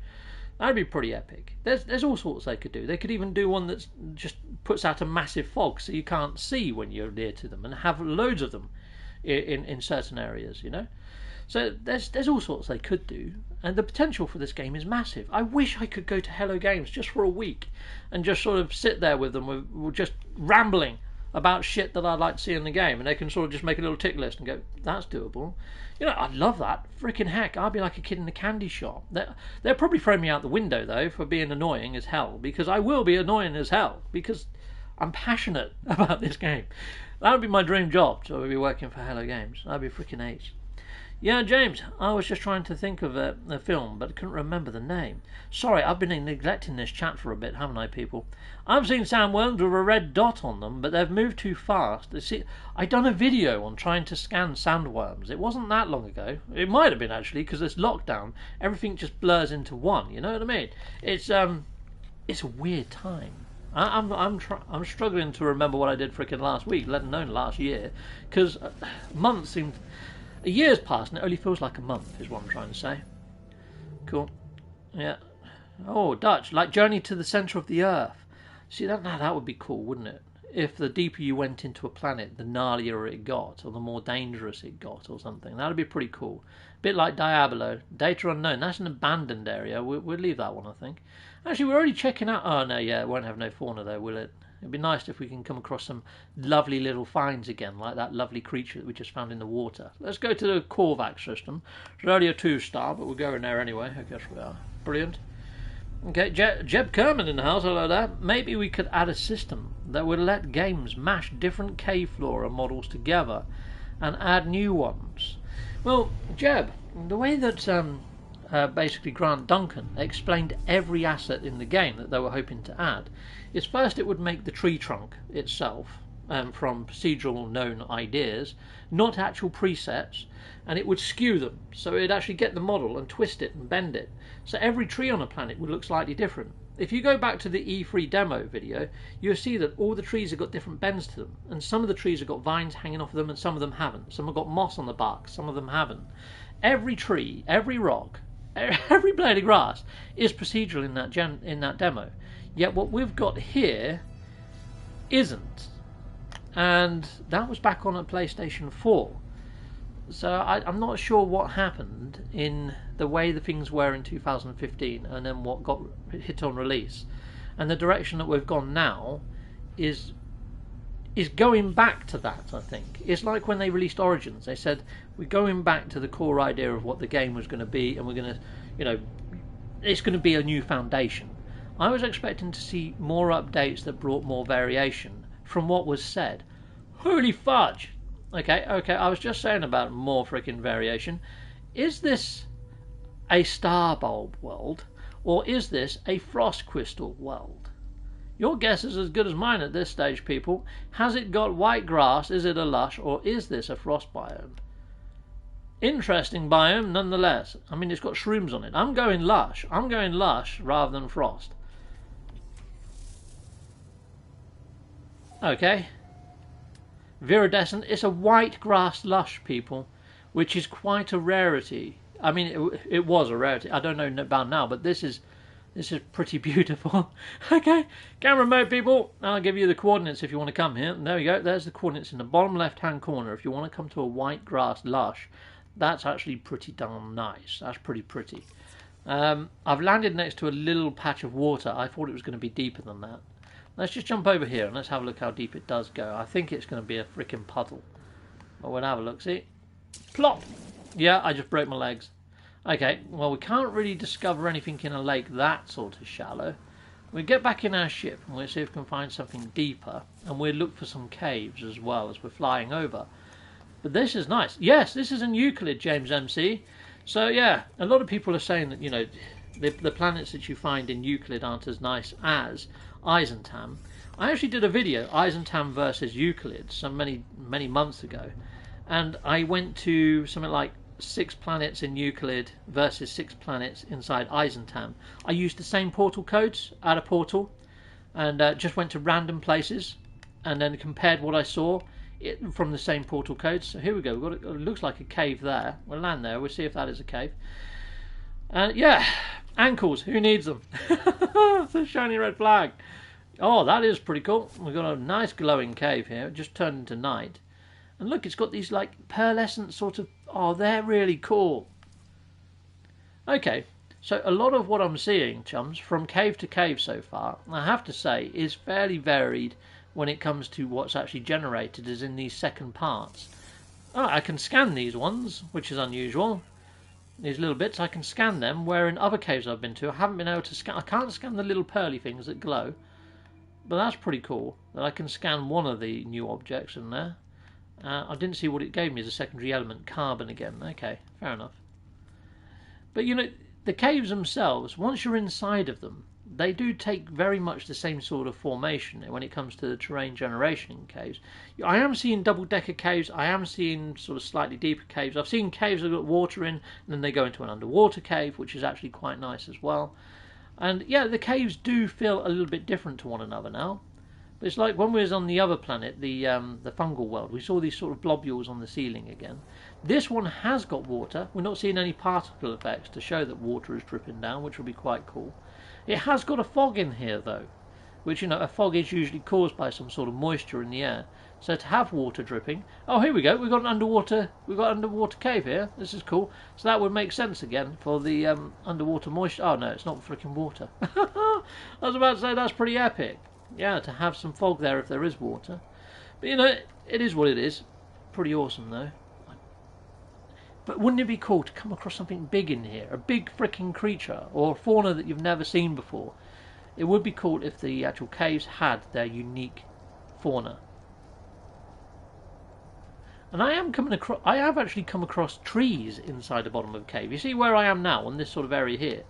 That'd be pretty epic. There's all sorts they could do. They could even do one that just puts out a massive fog so you can't see when you're near to them, and have loads of them in certain areas, you know. So there's all sorts they could do, and the potential for this game is massive. I wish I could go to Hello Games just for a week and just sort of sit there with them, with just rambling about shit that I'd like to see in the game, and they can sort of just make a little tick list and go, that's doable. You know, I'd love that. Freaking heck, I'd be like a kid in a candy shop. They'll probably throw me out the window, though, for being annoying as hell, because I will be annoying as hell, because I'm passionate about this game. That would be my dream job, to be working for Hello Games. That'd be freaking ace. Yeah, James, I was just trying to think of a film, but couldn't remember the name. Sorry, I've been neglecting this chat for a bit, haven't I, people? I've seen sandworms with a red dot on them, but they've moved too fast. See, I done a video on trying to scan sandworms. It wasn't that long ago. It might have been, actually, because this lockdown, everything just blurs into one, you know what I mean? It's a weird time. I'm struggling to remember what I did frickin' last week, let alone last year, because months seemed... A year's passed and it only feels like a month, is what I'm trying to say. Cool. Yeah. Oh, Dutch, like Journey to the Centre of the Earth. See, that would be cool, wouldn't it? If the deeper you went into a planet, the gnarlier it got, or the more dangerous it got, or something. That would be pretty cool. A bit like Diablo. Data unknown. That's an abandoned area. We'll leave that one, I think. Actually, we're already checking out... Oh, no, yeah, it won't have no fauna, though, will it? It'd be nice if we can come across some lovely little finds again, like that lovely creature that we just found in the water. Let's go to the Korvax system. It's only a 2-star, but we'll go in there anyway. I guess we are. Brilliant. Okay, Jeb Kerman in the house. Hello there. Maybe we could add a system that would let games mash different cave flora models together and add new ones. Well, Jeb, the way that basically Grant Duncan explained every asset in the game that they were hoping to add is first it would make the tree trunk itself from procedural known ideas, not actual presets, and it would skew them, so it'd actually get the model and twist it and bend it. So every tree on a planet would look slightly different. If you go back to the E3 demo video, you'll see that all the trees have got different bends to them, and some of the trees have got vines hanging off of them and some of them haven't. Some have got moss on the bark, some of them haven't. Every tree, every rock, every blade of grass is procedural in that demo. Yet what we've got here isn't. And that was back on a PlayStation 4. So I'm not sure what happened in the way the things were in 2015 and then what got hit on release. And the direction that we've gone now is going back to that, I think. It's like when they released Origins. They said, we're going back to the core idea of what the game was going to be, and we're going to, it's going to be a new foundation. I was expecting to see more updates that brought more variation from what was said. Holy fudge! Okay, I was just saying about more freaking variation. Is this a star bulb world, or is this a frost crystal world? Your guess is as good as mine at this stage, people. Has it got white grass, is it a lush, or is this a frost biome? Interesting biome, nonetheless. I mean, it's got shrooms on it. I'm going lush. I'm going lush rather than frost. Okay. Viridescent. It's a white grass lush, people, which is quite a rarity. I mean, it was a rarity. I don't know about now, but this is pretty beautiful. Okay, camera mode, people. I'll give you the coordinates if you want to come here. There we go. There's the coordinates in the bottom left-hand corner. If you want to come to a white grass lush, that's actually pretty darn nice. That's pretty pretty. I've landed next to a little patch of water. I thought it was going to be deeper than that. Let's just jump over here and let's have a look how deep it does go. I think it's going to be a freaking puddle. But we'll have a look. See? Plop! Yeah, I just broke my legs. Okay, well, we can't really discover anything in a lake that sort of shallow. We'll get back in our ship and we'll see if we can find something deeper. And we'll look for some caves as well as we're flying over. But this is nice. Yes, this is in Euclid, James MC. So, yeah, a lot of people are saying that, the planets that you find in Euclid aren't as nice as Eisentam. I actually did a video, Eisentam versus Euclid, many months ago. And I went to something like 6 planets in Euclid versus 6 planets inside Eisentam. I used the same portal codes at a portal and just went to random places and then compared what I saw from the same portal codes. So here we go. It looks like a cave there. We'll land there. We'll see if that is a cave. And yeah, ankles. Who needs them? It's a shiny red flag. Oh, that is pretty cool. We've got a nice glowing cave here. It just turned into night. And look, it's got these like pearlescent sort of... Oh, they're really cool. Okay, so a lot of what I'm seeing, chums, from cave to cave so far, I have to say, is fairly varied when it comes to what's actually generated as in these second parts. Oh, I can scan these ones, which is unusual. These little bits, I can scan them, where in other caves I've been to, I haven't been able to scan... I can't scan the little pearly things that glow. But that's pretty cool, that I can scan one of the new objects in there. I didn't see what it gave me as a secondary element. Carbon again. Okay, fair enough. But you know, the caves themselves, once you're inside of them, they do take very much the same sort of formation when it comes to the terrain generation in caves. I am seeing double-decker caves. I am seeing sort of slightly deeper caves. I've seen caves that have got water in, and then they go into an underwater cave, which is actually quite nice as well. And yeah, the caves do feel a little bit different to one another now. But it's like when we was on the other planet, the fungal world, we saw these sort of globules on the ceiling again. This one has got water. We're not seeing any particle effects to show that water is dripping down, which will be quite cool. It has got a fog in here though, which, you know, a fog is usually caused by some sort of moisture in the air. So to have water dripping, oh, here we go. We've got an underwater cave here. This is cool. So that would make sense again for the underwater moisture. Oh no, it's not freaking water. I was about to say that's pretty epic. Yeah, to have some fog there if there is water. But you know, it is what it is. Pretty awesome though. But wouldn't it be cool to come across something big in here? A big freaking creature or fauna that you've never seen before. It would be cool if the actual caves had their unique fauna. And I have actually come across trees inside the bottom of a cave. You see where I am now on this sort of area here?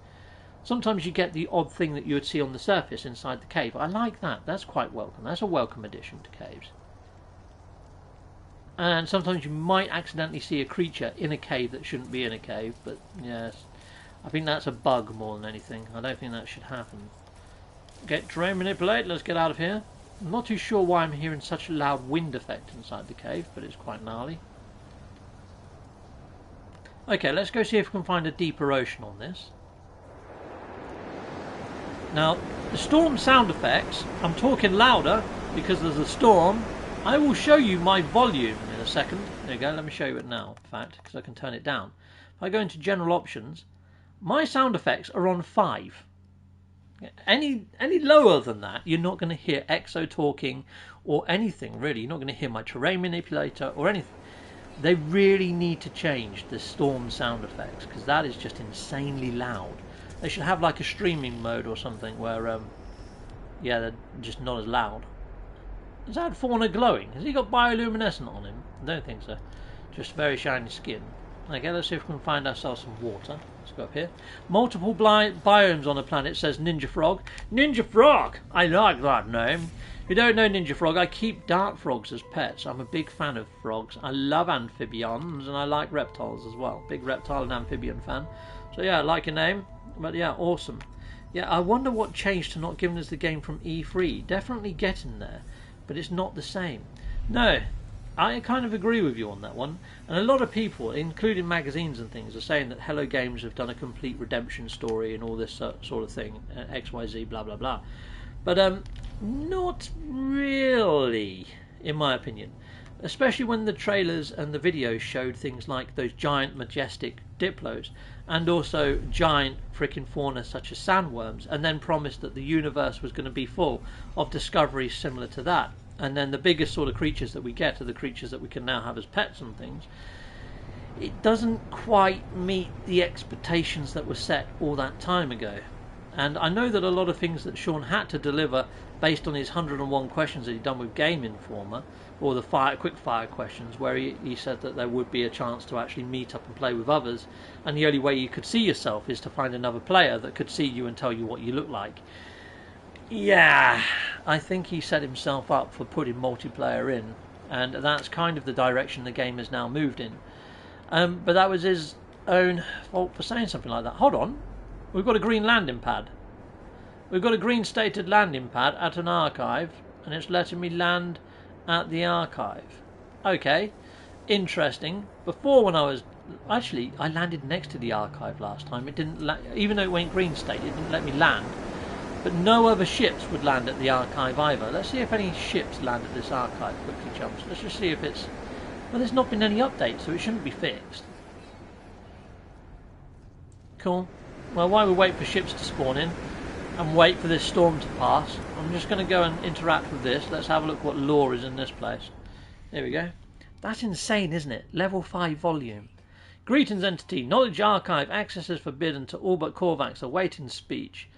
Sometimes you get the odd thing that you would see on the surface inside the cave. I like that. That's quite welcome. That's a welcome addition to caves. And sometimes you might accidentally see a creature in a cave that shouldn't be in a cave. But yes, I think that's a bug more than anything. I don't think that should happen. Get terrain manipulate. Let's get out of here. I'm not too sure why I'm hearing such a loud wind effect inside the cave, but it's quite gnarly. Okay, let's go see if we can find a deeper ocean on this. Now, the storm sound effects, I'm talking louder because there's a storm. I will show you my volume in a second. There you go, let me show you it now, in fact, because I can turn it down. If I go into general options, my sound effects are on 5. Any lower than that, you're not going to hear Xxiou talking or anything, really. You're not going to hear my terrain manipulator or anything. They really need to change the storm sound effects because that is just insanely loud. They should have like a streaming mode or something where, yeah, they're just not as loud. Is that fauna glowing? Has he got bioluminescent on him? I don't think so. Just very shiny skin. Okay, let's see if we can find ourselves some water. Let's go up here. Multiple biomes on a planet, says Ninja Frog. Ninja Frog! I like that name. If you don't know Ninja Frog, I keep dart frogs as pets. I'm a big fan of frogs. I love amphibians and I like reptiles as well. Big reptile and amphibian fan. So yeah, I like your name. But yeah, awesome. Yeah, I wonder what changed to not giving us the game from E3. Definitely getting there, but it's not the same. No, I kind of agree with you on that one. And a lot of people, including magazines and things, are saying that Hello Games have done a complete redemption story and all this sort of thing, XYZ, blah blah blah. But not really, in my opinion. Especially when the trailers and the videos showed things like those giant majestic diplos and also giant freaking fauna such as sandworms, and then promised that the universe was going to be full of discoveries similar to that. And then the biggest sort of creatures that we get are the creatures that we can now have as pets and things. It doesn't quite meet the expectations that were set all that time ago. And I know that a lot of things that Sean had to deliver based on his 101 questions that he'd done with Game Informer, or the quick fire questions, where he said that there would be a chance to actually meet up and play with others, and the only way you could see yourself is to find another player that could see you and tell you what you look like. Yeah, I think he set himself up for putting multiplayer in, and that's kind of the direction the game has now moved in. But that was his own fault for saying something like that. Hold on, we've got a green landing pad. We've got a green stated landing pad at an archive, and it's letting me land at the archive. Okay, interesting. Before, when I was actually, I landed next to the archive last time. It didn't, even though it went green state, it didn't let me land. But no other ships would land at the archive either. Let's see if any ships land at this archive quickly, chums. Let's just see if it's... Well, there's not been any updates, so it shouldn't be fixed. Cool. Well, while we wait for ships to spawn in and wait for this storm to pass, I'm just going to go and interact with this. Let's have a look what lore is in this place. There we go. That's insane, isn't it? Level 5 volume. Greetings, entity. Knowledge archive. Access is forbidden to all but Korvax. Awaiting speech.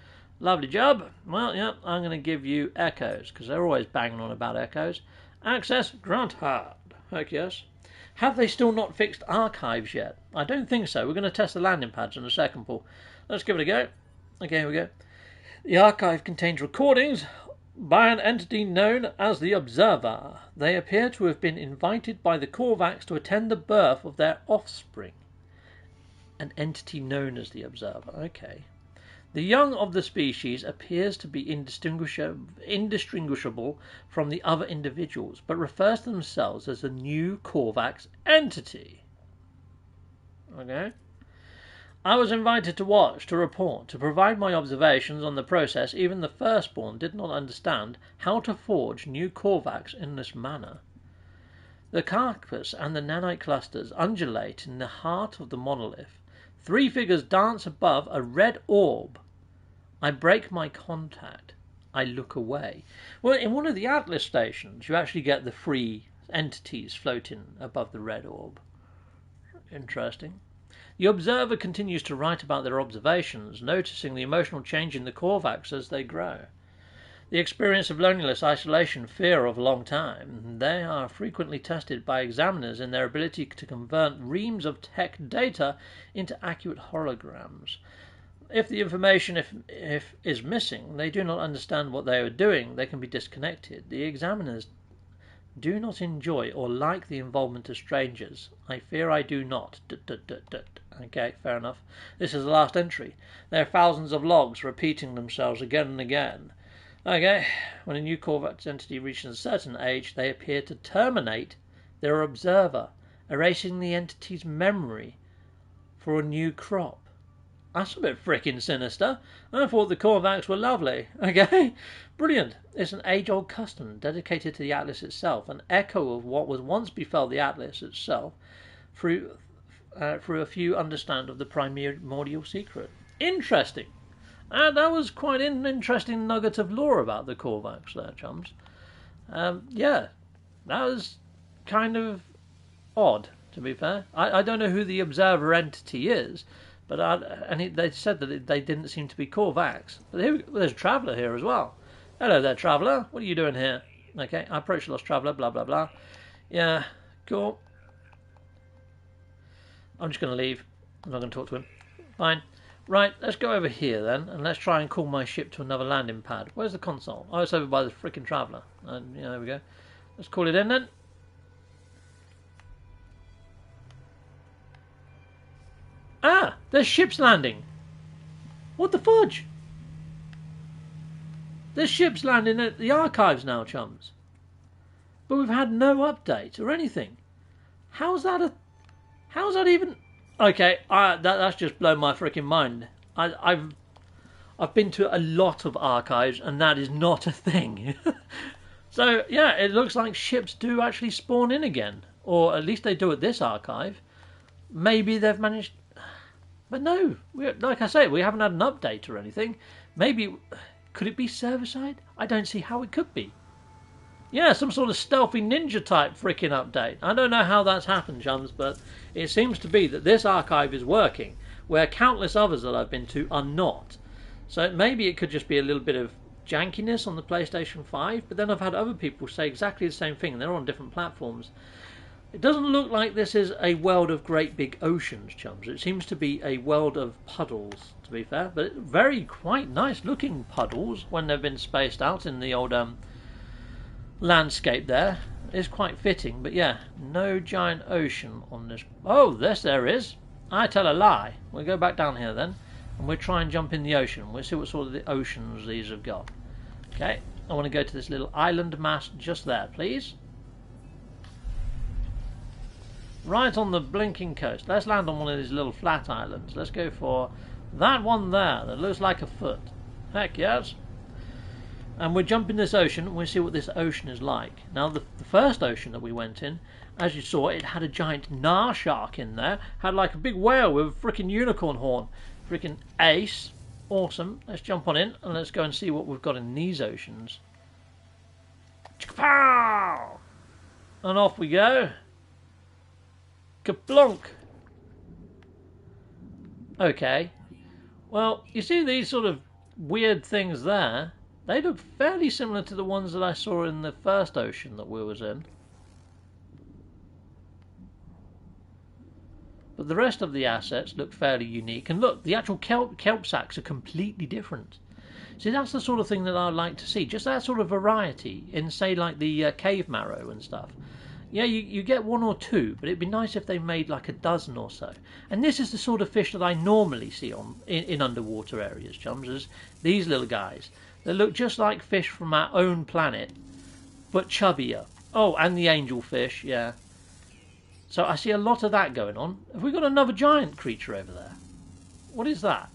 Lovely job. Well, yeah, I'm going to give you echoes, because they're always banging on about echoes. Access granted. Heck yes. Have they still not fixed archives yet? I don't think so. We're going to test the landing pads in a second, Paul. Let's give it a go. Okay, here we go. The archive contains recordings by an entity known as the Observer. They appear to have been invited by the Korvax to attend the birth of their offspring. An entity known as the Observer. Okay. The young of the species appears to be indistinguishable from the other individuals, but refers to themselves as the new Korvax entity. Okay. I was invited to watch, to report, to provide my observations on the process. Even the firstborn did not understand how to forge new Korvax in this manner. The carcass and the nanite clusters undulate in the heart of the monolith. 3 figures dance above a red orb. I break my contact. I look away. Well, in one of the Atlas stations, you actually get the 3 entities floating above the red orb. Interesting. The observer continues to write about their observations, noticing the emotional change in the Korvax as they grow. The experience of loneliness, isolation, fear of a long time. They are frequently tested by examiners in their ability to convert reams of tech data into accurate holograms. If the information is missing, they do not understand what they are doing, they can be disconnected. The examiners do not enjoy or like the involvement of strangers. I fear I do not. Okay, fair enough. This is the last entry. There are thousands of logs repeating themselves again and again. Okay, when a new Korvax entity reaches a certain age, they appear to terminate their observer, erasing the entity's memory for a new crop. That's a bit frickin' sinister. I thought the Korvax were lovely. Okay, brilliant. It's an age-old custom dedicated to the Atlas itself, an echo of what was once befell the Atlas itself through a few understand of the primordial secret. Interesting. That was quite an interesting nugget of lore about the Korvax there, chums. Yeah, that was kind of odd, to be fair. I don't know who the observer entity is, but they said that they didn't seem to be Korvax. But there's a traveller here as well. Hello there, traveller. What are you doing here? Okay, I approach the lost traveller, blah, blah, blah. Yeah, cool. I'm just going to leave. I'm not going to talk to him. Fine. Right, let's go over here then, and let's try and call my ship to another landing pad. Where's the console? Oh, it's over by the frickin' traveller. And yeah, there we go. Let's call it in then. Ah, there's ships landing. What the fudge? There's ships landing at the archives now, chums. But we've had no update or anything. How's that even? Okay, that's just blown my freaking mind. I've been to a lot of archives, and that is not a thing. So yeah, it looks like ships do actually spawn in again, or at least they do at this archive. Maybe they've managed, but no. Like I say, we haven't had an update or anything. Maybe could it be server side? I don't see how it could be. Yeah, some sort of stealthy ninja type freaking update. I don't know how that's happened, chums, but it seems to be that this archive is working, where countless others that I've been to are not. So maybe it could just be a little bit of jankiness on the PlayStation 5, but then I've had other people say exactly the same thing, and they're on different platforms. It doesn't look like this is a world of great big oceans, chums. It seems to be a world of puddles, to be fair, but very quite nice looking puddles when they've been spaced out in the old landscape there. Is quite fitting, but yeah, no giant ocean on this. Oh, there is. I tell a lie. We'll go back down here then, and we'll try and jump in the ocean. We'll see what sort of the oceans these have got. Okay, I want to go to this little island mass just there, please. Right on the blinking coast. Let's land on one of these little flat islands. Let's go for that one there that looks like a foot. Heck yes. And we'll jump in this ocean and we'll see what this ocean is like. Now, the first ocean that we went in, as you saw, it had a giant gnar shark in there. Had like a big whale with a freaking unicorn horn. Freaking ace. Awesome. Let's jump on in and let's go and see what we've got in these oceans. Pow! And off we go. Kaplonk. Okay. Well, you see these sort of weird things there? They look fairly similar to the ones that I saw in the first ocean that we was in. But the rest of the assets look fairly unique. And look, the actual kelp sacks are completely different. See, that's the sort of thing that I'd like to see. Just that sort of variety in, say, like the cave marrow and stuff. Yeah, you get one or two, but it'd be nice if they made like a dozen or so. And this is the sort of fish that I normally see in underwater areas, chums, is these little guys. They look just like fish from our own planet, but chubbier. Oh, and the angelfish, yeah. So I see a lot of that going on. Have we got another giant creature over there? What is that?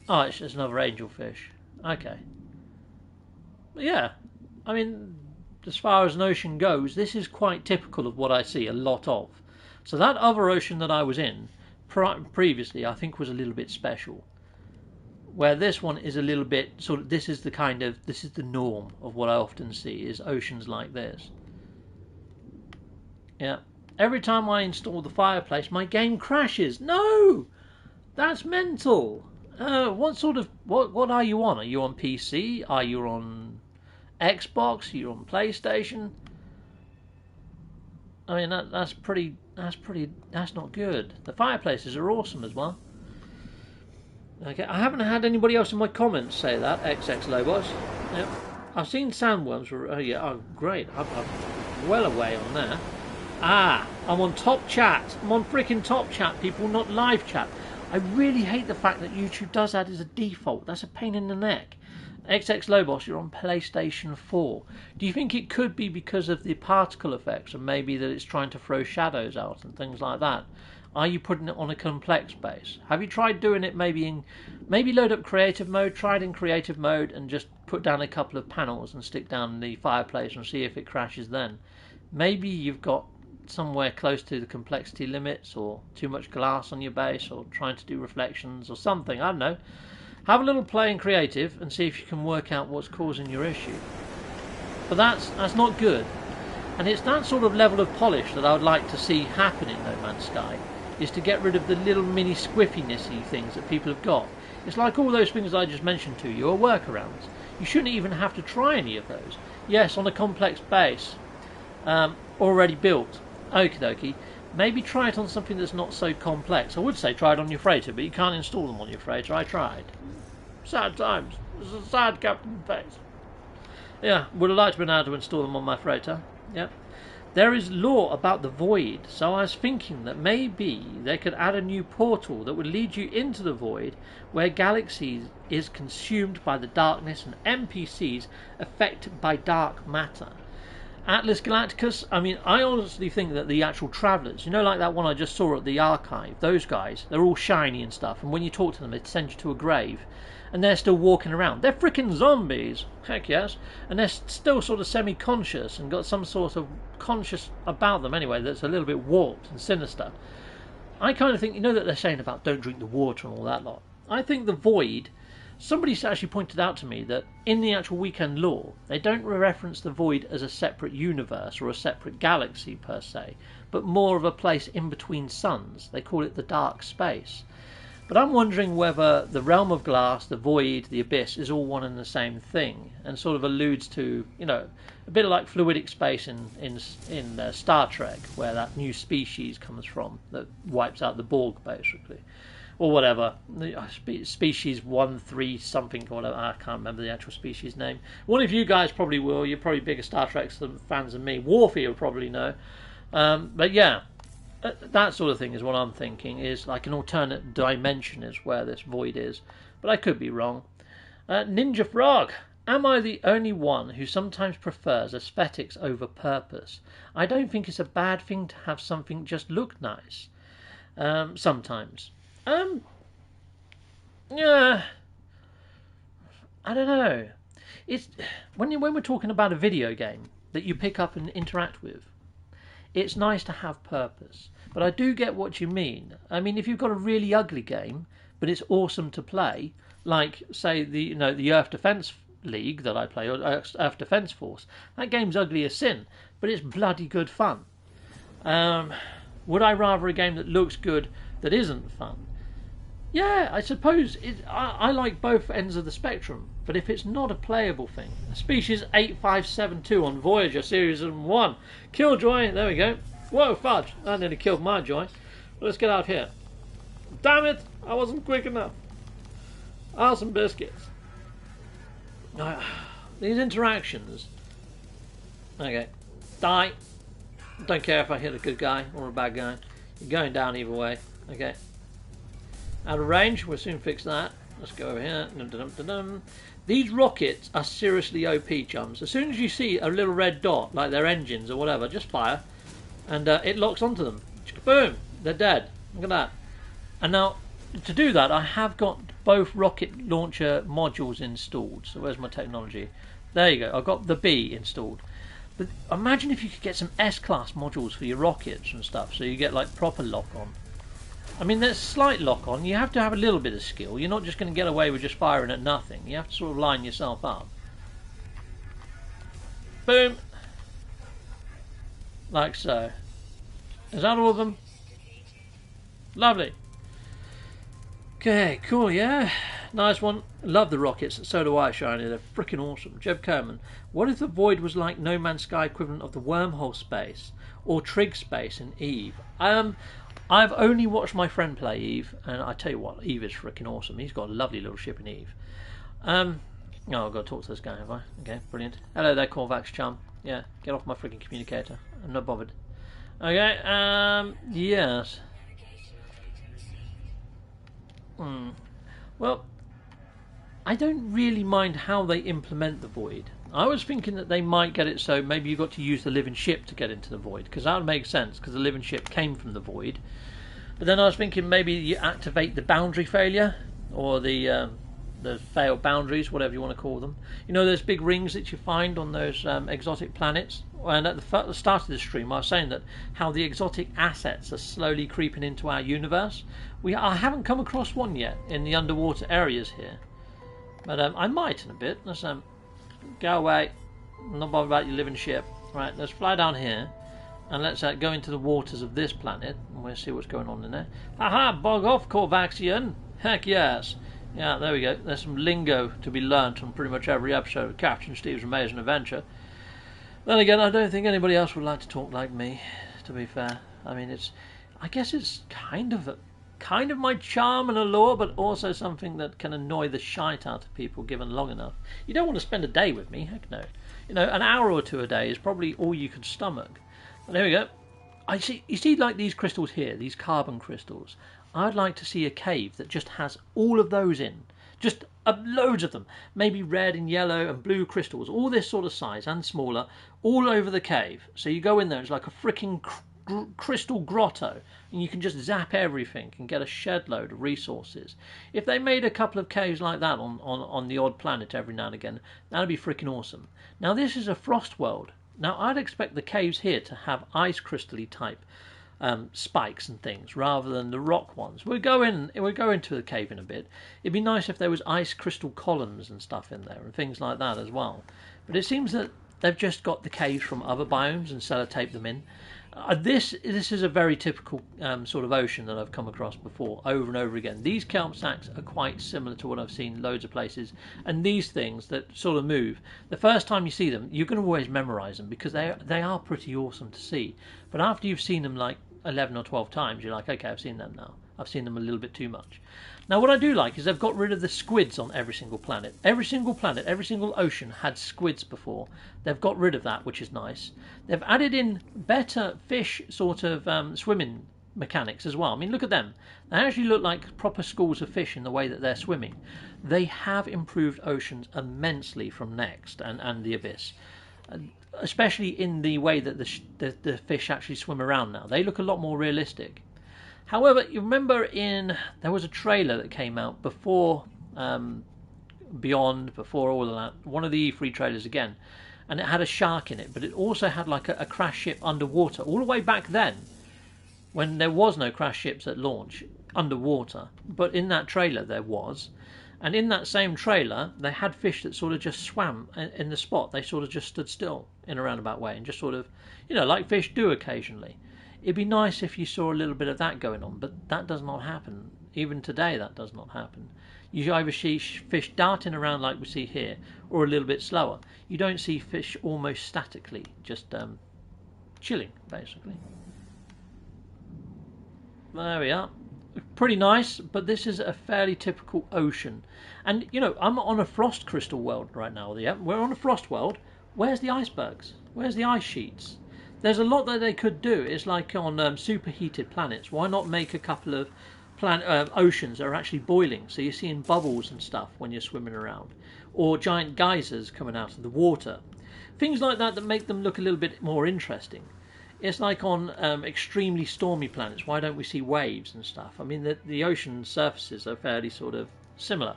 Oh, it's just another angelfish. Okay. But yeah, I mean, as far as an ocean goes, this is quite typical of what I see a lot of. So that other ocean that I was in previously, I think, was a little bit special. Where this one is a little bit sort of, this is the norm of what I often see is oceans like this. Yeah. Every time I install the fireplace, my game crashes. No, that's mental. What are you on? Are you on PC? Are you on Xbox? Are you on PlayStation? I mean, that's not good. The fireplaces are awesome as well. Okay, I haven't had anybody else in my comments say that. XX Lobos. Yep. I've seen sandworms. Oh, great. I'm well away on there. Ah, I'm on top chat. I'm on freaking top chat, people, not live chat. I really hate the fact that YouTube does that as a default. That's a pain in the neck. XX Lobos, you're on PlayStation 4. Do you think it could be because of the particle effects and maybe that it's trying to throw shadows out and things like that? Are you putting it on a complex base? Have you tried doing it maybe load up creative mode, try it in creative mode and just put down a couple of panels and stick down the fireplace and see if it crashes then? Maybe you've got somewhere close to the complexity limits or too much glass on your base or trying to do reflections or something, I don't know. Have a little play in creative and see if you can work out what's causing your issue. But that's not good. And it's that sort of level of polish that I would like to see happen in No Man's Sky, is to get rid of the little mini squiffiness-y things that people have got. It's like all those things I just mentioned to you are workarounds. You shouldn't even have to try any of those. Yes, on a complex base, already built. Okie dokie. Maybe try it on something that's not so complex. I would say try it on your freighter, but you can't install them on your freighter. I tried. Sad times. It's a sad Captain face. Yeah, would have liked to have been able to install them on my freighter. Yeah. There is lore about the void, so I was thinking that maybe they could add a new portal that would lead you into the void, where galaxies is consumed by the darkness and NPCs affected by dark matter. Atlas Galacticus, I mean, I honestly think that the actual travellers, you know, like that one I just saw at the archive, those guys, they're all shiny and stuff, and when you talk to them, they send you to a grave, and they're still walking around. They're freaking zombies, heck yes, and they're still sort of semi-conscious and got some sort of conscious about them anyway that's a little bit warped and sinister. I kind of think, you know that they're saying about don't drink the water and all that lot. I think the void, somebody actually pointed out to me that in the actual weekend lore, they don't reference the void as a separate universe or a separate galaxy per se, but more of a place in between suns. They call it the dark space. But I'm wondering whether the realm of glass, the void, the abyss is all one and the same thing, and sort of alludes to, you know, a bit like fluidic space in Star Trek, where that new species comes from that wipes out the Borg, basically. Or whatever, species 1-3 something or whatever. I can't remember the actual species name. One of you guys probably will. You're probably bigger Star Trek fans than me. Warfy will probably know. But yeah, that sort of thing is what I'm thinking. Is like an alternate dimension is where this void is. But I could be wrong. Ninja Frog. Am I the only one who sometimes prefers aesthetics over purpose? I don't think it's a bad thing to have something just look nice. Sometimes. Yeah, I don't know. It's when we're talking about a video game that you pick up and interact with, it's nice to have purpose. But I do get what you mean. I mean, if you've got a really ugly game, but it's awesome to play, like say the Earth Defense League that I play, or Earth Defense Force, that game's ugly as sin, but it's bloody good fun. Would I rather a game that looks good that isn't fun? Yeah, I suppose I like both ends of the spectrum, but if it's not a playable thing, Species 8572 on Voyager Series 1, Killjoy, there we go. Whoa, fudge! That nearly killed my joy. Well, let's get out of here. Damn it! I wasn't quick enough. Ah, some biscuits. These interactions. Okay. Die. Don't care if I hit a good guy or a bad guy. You're going down either way. Okay. Out of range. We'll soon fix that. Let's go over here. Dum, dum, dum, dum. These rockets are seriously OP, chums. As soon as you see a little red dot, like their engines or whatever, just fire. And it locks onto them. Boom! They're dead. Look at that. And now, to do that, I have got both rocket launcher modules installed. So where's my technology? There you go. I've got the B installed. But imagine if you could get some S-class modules for your rockets and stuff, so you get like proper lock-on. I mean, there's slight lock-on. You have to have a little bit of skill. You're not just going to get away with just firing at nothing. You have to sort of line yourself up. Boom! Like so. Is that all of them? Lovely. Okay, cool, yeah. Nice one. Love the rockets. So do I, Shiny. They're freaking awesome. Jeb Kerman. What if the Void was like No Man's Sky equivalent of the wormhole space or Trig space in Eve? I've only watched my friend play Eve, and I tell you what, Eve is freaking awesome. He's got a lovely little ship in Eve. Oh, I've got to talk to this guy, have I? Okay, brilliant. Hello there, Corvax chum. Yeah, get off my freaking communicator. I'm not bothered. Okay, yes. Well, I don't really mind how they implement the Void. I was thinking that they might get it so maybe you got to use the living ship to get into the Void, because that would make sense, because the living ship came from the Void. But then I was thinking maybe you activate the boundary failure, or the failed boundaries, whatever you want to call them. You know those big rings that you find on those exotic planets? And at the start of the stream I was saying that how the exotic assets are slowly creeping into our universe. I haven't come across one yet in the underwater areas here. But I might in a bit. Let's go away. I'm not bothered about your living ship. Right, let's fly down here. And let's go into the waters of this planet. And we'll see what's going on in there. Haha, bog off, Corvaxian. Heck yes. Yeah, there we go. There's some lingo to be learnt on pretty much every episode of Captain Steve's Amazing Adventure. Then again, I don't think anybody else would like to talk like me, to be fair. I mean, I guess it's kind of my charm and allure, but also something that can annoy the shite out of people given long enough. You don't want to spend a day with me, heck no. You know, an hour or two a day is probably all you could stomach. But there we go. You see like these crystals here, these carbon crystals. I'd like to see a cave that just has all of those in. Just loads of them. Maybe red and yellow and blue crystals, all this sort of size and smaller, all over the cave. So you go in there, it's like a freaking crystal grotto, and you can just zap everything and get a shed load of resources. If they made a couple of caves like that on the odd planet every now and again, that'd be freaking awesome. Now this is a frost world. Now I'd expect the caves here to have ice crystal-y type spikes and things rather than the rock ones. We'll go into the cave in a bit. It'd be nice if there was ice crystal columns and stuff in there and things like that as well. But it seems that they've just got the caves from other biomes and sellotaped them in. This is a very typical sort of ocean that I've come across before, over and over again. These kelp sacks are quite similar to what I've seen loads of places, and these things that sort of move, the first time you see them, you're going to always memorise them because they are pretty awesome to see. But after you've seen them like 11 or 12 times, you're like, okay, I've seen them now. I've seen them a little bit too much. Now what I do like is they've got rid of the squids on every single planet. Every single planet, every single ocean had squids before. They've got rid of that, which is nice. They've added in better fish sort of swimming mechanics as well. I mean, look at them. They actually look like proper schools of fish in the way that they're swimming. They have improved oceans immensely from Next and the Abyss. Especially in the way that the fish actually swim around now. They look a lot more realistic. However, you remember there was a trailer that came out before Beyond, before all of that, one of the E3 trailers again, and it had a shark in it, but it also had like a crash ship underwater, all the way back then, when there was no crash ships at launch underwater, but in that trailer there was. And in that same trailer, they had fish that sort of just swam in the spot. They sort of just stood still in a roundabout way and just sort of, like fish do occasionally. It'd be nice if you saw a little bit of that going on, but that does not happen. Even today, that does not happen. You either see fish darting around like we see here, or a little bit slower. You don't see fish almost statically, just chilling, basically. there we are. Pretty nice, but this is a fairly typical ocean. And, you know, I'm on a frost crystal world right now. Yeah, we're on a frost world. Where's the icebergs? Where's the ice sheets? There's a lot that they could do. It's like on superheated planets. Why not make a couple of oceans that are actually boiling? So you're seeing bubbles and stuff when you're swimming around. Or giant geysers coming out of the water. Things like that that make them look a little bit more interesting. It's like on extremely stormy planets. Why don't we see waves and stuff? I mean, the ocean surfaces are fairly sort of similar.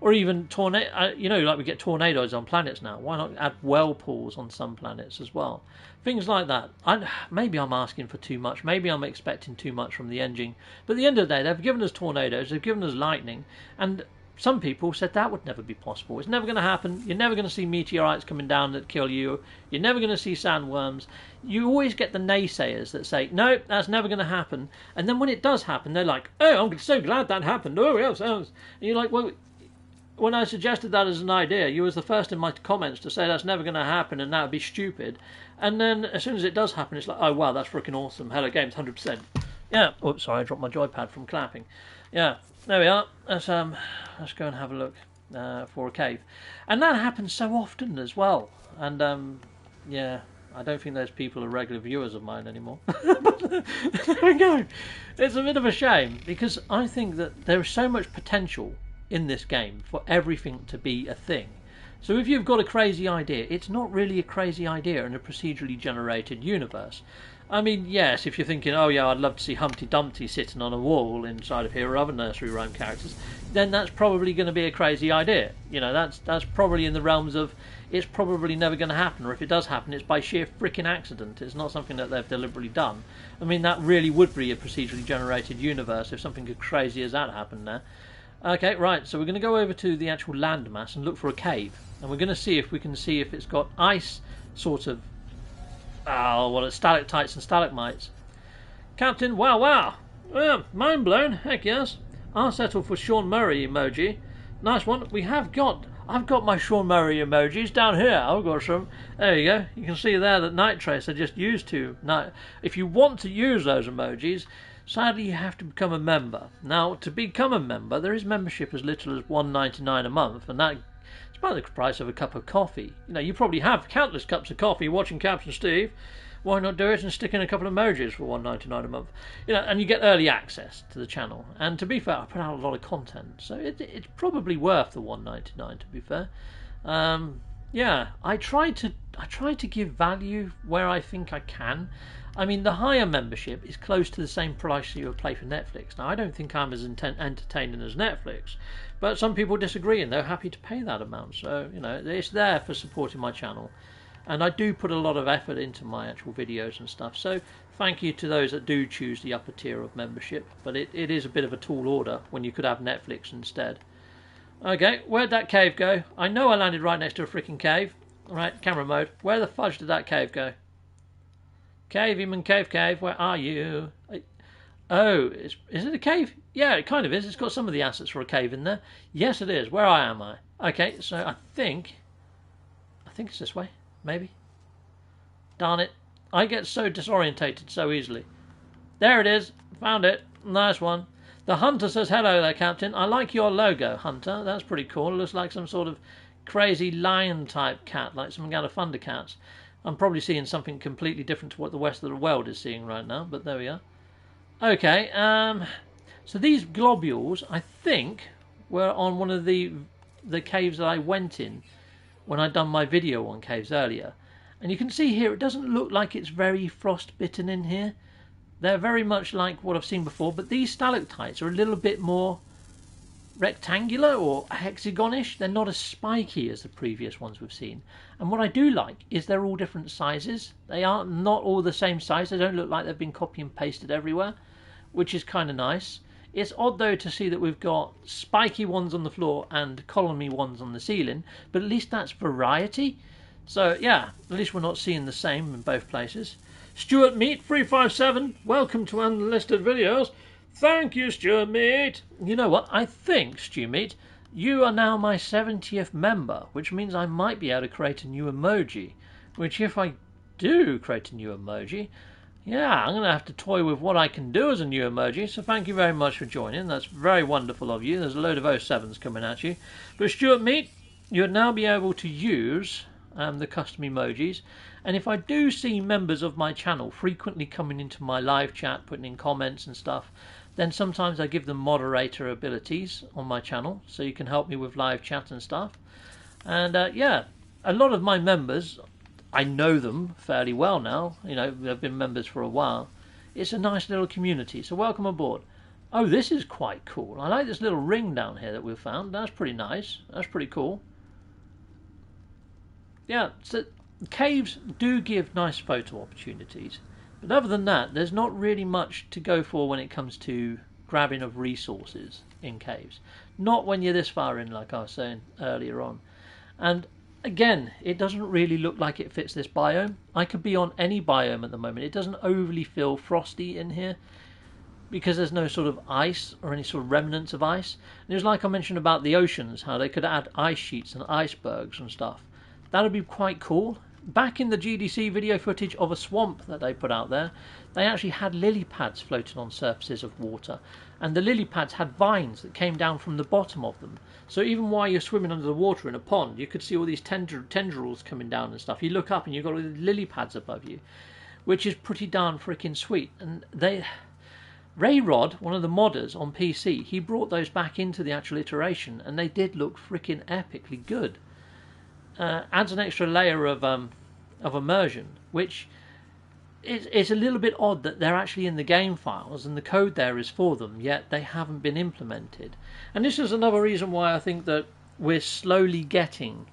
Or even tornado, you know, like we get tornadoes on planets now. Why not add whirlpools on some planets as well? Things like that. Maybe I'm asking for too much. Maybe I'm expecting too much from the engine. But at the end of the day, they've given us tornadoes. They've given us lightning. And some people said that would never be possible. It's never going to happen. You're never going to see meteorites coming down that kill you. You're never going to see sandworms. You always get the naysayers that say, no, that's never going to happen. And then when it does happen, they're like, oh, I'm so glad that happened. Oh, yes. And you're like, well, when I suggested that as an idea, you was the first in my comments to say that's never going to happen and that would be stupid. And then as soon as it does happen, it's like, oh, wow, that's freaking awesome. Hello Games, 100%. Yeah. Oops, sorry, I dropped my joypad from clapping. Yeah. There we are. Let's go and have a look for a cave, and that happens so often as well. And yeah, I don't think those people are regular viewers of mine anymore. But there we go. It's a bit of a shame because I think that there is so much potential in this game for everything to be a thing. So if you've got a crazy idea, it's not really a crazy idea in a procedurally generated universe. I mean, yes, if you're thinking, oh yeah, I'd love to see Humpty Dumpty sitting on a wall inside of here or other nursery rhyme characters, then that's probably going to be a crazy idea. You know, that's probably in the realms of it's probably never going to happen, or if it does happen, it's by sheer freaking accident. It's not something that they've deliberately done. I mean, that really would be a procedurally generated universe if something as crazy as that happened there. Okay, right, so we're going to go over to the actual landmass and look for a cave. And we're going to see if we can see if it's got ice sort of stalactites and stalagmites. Captain, wow. Well, mind blown, heck yes. I'll settle for Sean Murray emoji. Nice one. I've got my Sean Murray emojis down here. I've got some. There you go. You can see there that Night Tracer just used to. Now, if you want to use those emojis, sadly you have to become a member. Now, to become a member, there is membership as little as $1.99 a month, and that it's about the price of a cup of coffee. You know, you probably have countless cups of coffee watching Captain Steve. Why not do it and stick in a couple of emojis for $1.99 a month? You know, and you get early access to the channel. And to be fair, I put out a lot of content, so it's probably worth the $1.99. To be fair, yeah, I try to give value where I think I can. I mean, the higher membership is close to the same price you would pay for Netflix. Now, I don't think I'm as entertaining as Netflix, but some people disagree and they're happy to pay that amount. So, you know, it's there for supporting my channel. And I do put a lot of effort into my actual videos and stuff. So, thank you to those that do choose the upper tier of membership. But it is a bit of a tall order when you could have Netflix instead. Okay, where'd that cave go? I know I landed right next to a freaking cave. Alright, camera mode. Where the fudge did that cave go? Cave, human cave, where are you? Oh, is it a cave? Yeah, it kind of is. It's got some of the assets for a cave in there. Yes, it is. Where am I? Okay, so I think it's this way, maybe. Darn it. I get so disorientated so easily. There it is. Found it. Nice one. The Hunter says, hello there, Captain. I like your logo, Hunter. That's pretty cool. It looks like some sort of crazy lion-type cat, like something out of Thundercats. I'm probably seeing something completely different to what the rest of the world is seeing right now, but there we are. Okay, so these globules, I think, were on one of the caves that I went in when I'd done my video on caves earlier. And you can see here, it doesn't look like it's very frostbitten in here. They're very much like what I've seen before, but these stalactites are a little bit more rectangular or hexagonish. They're not as spiky as the previous ones we've seen. And what I do like is they're all different sizes. They are not all the same size. They don't look like they've been copy and pasted everywhere, which is kind of nice. It's odd though to see that we've got spiky ones on the floor and columny ones on the ceiling, but at least that's variety. So yeah, at least we're not seeing the same in both places. Stuart Meat 357, welcome to Unlisted Videos. Thank you, Stuart Meat. You know what? I think, Stu Meat, you are now my 70th member, which means I might be able to create a new emoji. Which, if I do create a new emoji, Yeah, I'm going to have to toy with what I can do as a new emoji, so thank you very much for joining. That's very wonderful of you. There's a load of 07s coming at you. But Stuart Meat, you'll now be able to use the custom emojis. And if I do see members of my channel frequently coming into my live chat, putting in comments and stuff, then sometimes I give them moderator abilities on my channel, so you can help me with live chat and stuff. And yeah, a lot of my members, I know them fairly well now. You know, they've been members for a while. It's a nice little community, so welcome aboard. Oh, this is quite cool. I like this little ring down here that we've found. That's pretty nice. That's pretty cool. Yeah, so caves do give nice photo opportunities. But other than that, there's not really much to go for when it comes to grabbing of resources in caves. Not when you're this far in, like I was saying earlier on. And again, it doesn't really look like it fits this biome. I could be on any biome at the moment. It doesn't overly feel frosty in here because there's no sort of ice or any sort of remnants of ice. And it was like I mentioned about the oceans, how they could add ice sheets and icebergs and stuff. That would be quite cool. Back in the GDC video footage of a swamp that they put out there, they actually had lily pads floating on surfaces of water, and the lily pads had vines that came down from the bottom of them. So even while you're swimming under the water in a pond, you could see all these tendrils coming down and stuff. You look up and you've got all the lily pads above you, which is pretty darn freaking sweet. And Rayrod, one of the modders on PC, he brought those back into the actual iteration, and they did look freaking epically good. Adds an extra layer of immersion, which it's a little bit odd that they're actually in the game files and the code there is for them, yet they haven't been implemented. And this is another reason why I think that we're slowly getting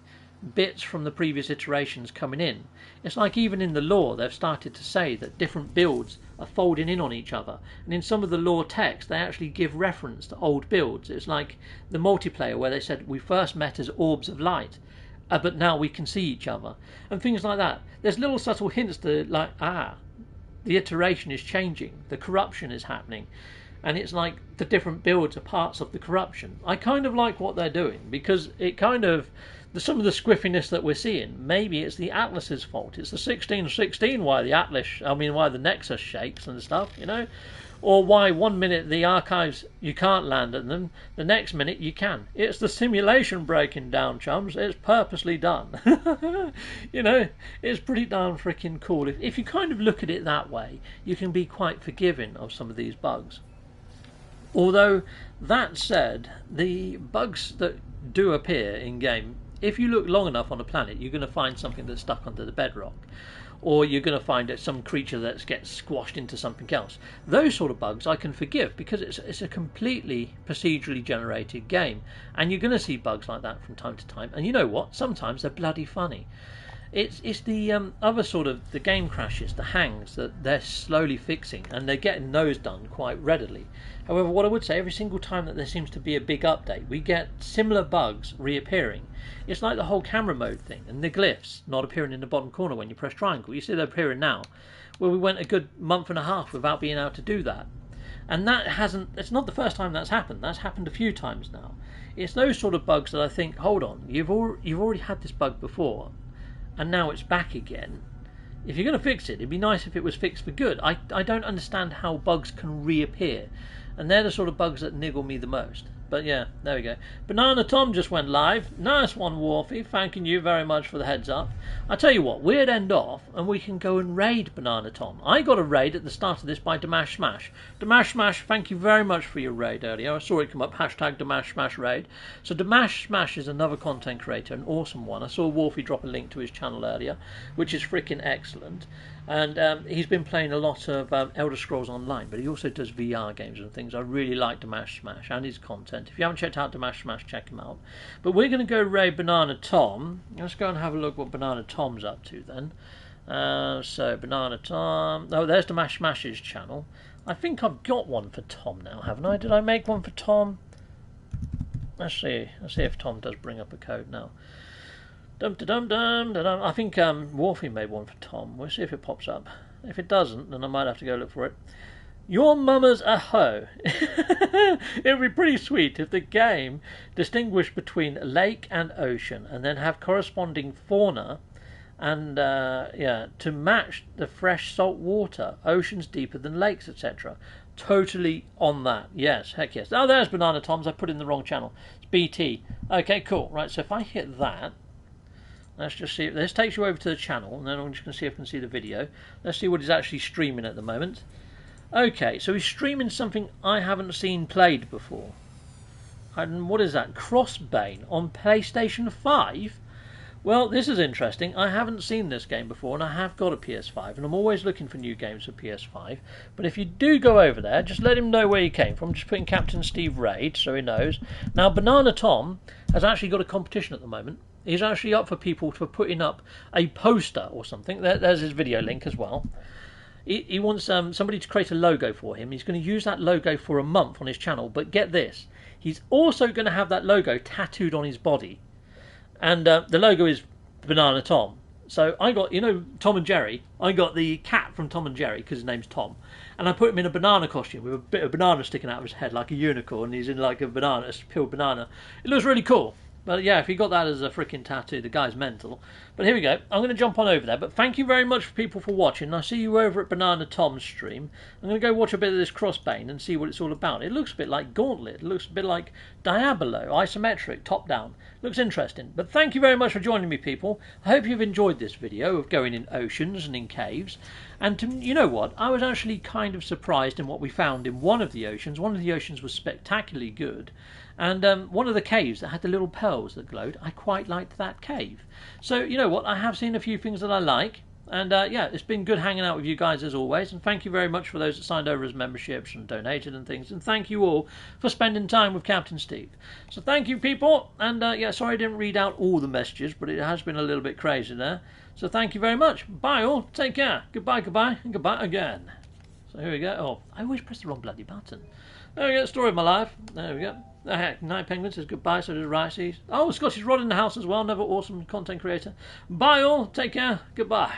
bits from the previous iterations coming in. It's like even in the lore they've started to say that different builds are folding in on each other, and in some of the lore text they actually give reference to old builds. It's like the multiplayer where they said we first met as orbs of light, but now we can see each other, and things like that. There's little subtle hints to like, the iteration is changing, the corruption is happening, and it's like the different builds are parts of the corruption. I kind of like what they're doing, because it kind of, some of the squiffiness that we're seeing, maybe it's the Atlas's fault. It's the 1616 why the Nexus shakes and stuff, you know? Or why 1 minute the archives you can't land at them, the next minute you can. It's the simulation breaking down, chums. It's purposely done. You know, it's pretty darn freaking cool. If you kind of look at it that way, you can be quite forgiving of some of these bugs. Although, that said, the bugs that do appear in game, if you look long enough on a planet, you're going to find something that's stuck under the bedrock. Or you're going to find some creature that gets squashed into something else. Those sort of bugs I can forgive, because it's a completely procedurally generated game, and you're going to see bugs like that from time to time. And you know what? Sometimes they're bloody funny. It's the other sort of the game crashes, the hangs that they're slowly fixing, and they're getting those done quite readily. However, what I would say, every single time that there seems to be a big update, we get similar bugs reappearing. It's like the whole camera mode thing and the glyphs not appearing in the bottom corner when you press triangle. You see they're appearing now. Well, we went a good month and a half without being able to do that. And it's not the first time that's happened. That's happened a few times now. It's those sort of bugs that I think, hold on, you've already had this bug before, and now it's back again. If you're going to fix it, it'd be nice if it was fixed for good. I don't understand how bugs can reappear, and they're the sort of bugs that niggle me the most. But yeah, there we go. Banana Tom just went live. Nice one, Warfy. Thanking you very much for the heads up. I tell you what, we'd end off and we can go and raid Banana Tom. I got a raid at the start of this by Damash Smash. Damash Smash, thank you very much for your raid earlier. I saw it come up, hashtag Damash Smash raid. So Damash Smash is another content creator, an awesome one. I saw Warfy drop a link to his channel earlier, which is freaking excellent. And he's been playing a lot of Elder Scrolls Online, but he also does VR games and things. I really like Damash Smash and his content. If you haven't checked out Damash Smash, check him out. But we're going to go raid Banana Tom. Let's go and have a look what Banana Tom's up to then. So Banana Tom. Oh, there's Damash Smash's channel. I think I've got one for Tom now, haven't I? Did I make one for Tom? Let's see. Let's see if Tom does bring up a code now. Dum-da-dum-dum-da-dum. I think Warfy made one for Tom. We'll see if it pops up. If it doesn't, then I might have to go look for it. Your mama's a hoe. It would be pretty sweet if the game distinguished between lake and ocean, and then have corresponding fauna and yeah, to match the fresh salt water, oceans deeper than lakes, etc. Totally on that. Yes, heck yes. Oh, there's Banana Tom's. I put in the wrong channel. It's BT. Okay, cool. Right, so if I hit that, let's just see. This takes you over to the channel, and then I'm just going to see if I can see the video. Let's see what he's actually streaming at the moment. Okay, so he's streaming something I haven't seen played before. And what is that? Crossbane on PlayStation 5? Well, this is interesting. I haven't seen this game before, and I have got a PS5, and I'm always looking for new games for PS5. But if you do go over there, just let him know where you came from. Just put in Captain Steve Raid, so he knows. Now, Banana Tom has actually got a competition at the moment. He's actually up for people for putting up a poster or something. There's his video link as well. He wants somebody to create a logo for him. He's going to use that logo for a month on his channel, but get this. He's also going to have that logo tattooed on his body. And the logo is Banana Tom. So I got, you know, Tom and Jerry. I got the cat from Tom and Jerry because his name's Tom. And I put him in a banana costume with a bit of banana sticking out of his head like a unicorn. He's in like a banana, a peeled banana. It looks really cool. But yeah, if he got that as a freaking tattoo, the guy's mental. But here we go. I'm going to jump on over there. But thank you very much for people for watching. I see you over at Banana Tom's stream. I'm going to go watch a bit of this Crossbane and see what it's all about. It looks a bit like Gauntlet. It looks a bit like Diablo, isometric, top-down. Looks interesting. But thank you very much for joining me, people. I hope you've enjoyed this video of going in oceans and in caves. And you know what? I was actually kind of surprised in what we found in one of the oceans. One of the oceans was spectacularly good. And one of the caves that had the little pearls that glowed, I quite liked that cave. So, you know what, I have seen a few things that I like. And yeah, it's been good hanging out with you guys as always. And thank you very much for those that signed over as memberships and donated and things. And thank you all for spending time with Captain Steve. So thank you, people. And yeah, sorry I didn't read out all the messages, but it has been a little bit crazy there. So thank you very much. Bye all. Take care. Goodbye, goodbye, and goodbye again. So here we go. Oh, I always press the wrong bloody button. There we go. Story of my life. There we go. Night Penguin says goodbye, so does Ricey. Oh, Scottish Rod in the house as well, another awesome content creator. Bye all, take care, goodbye.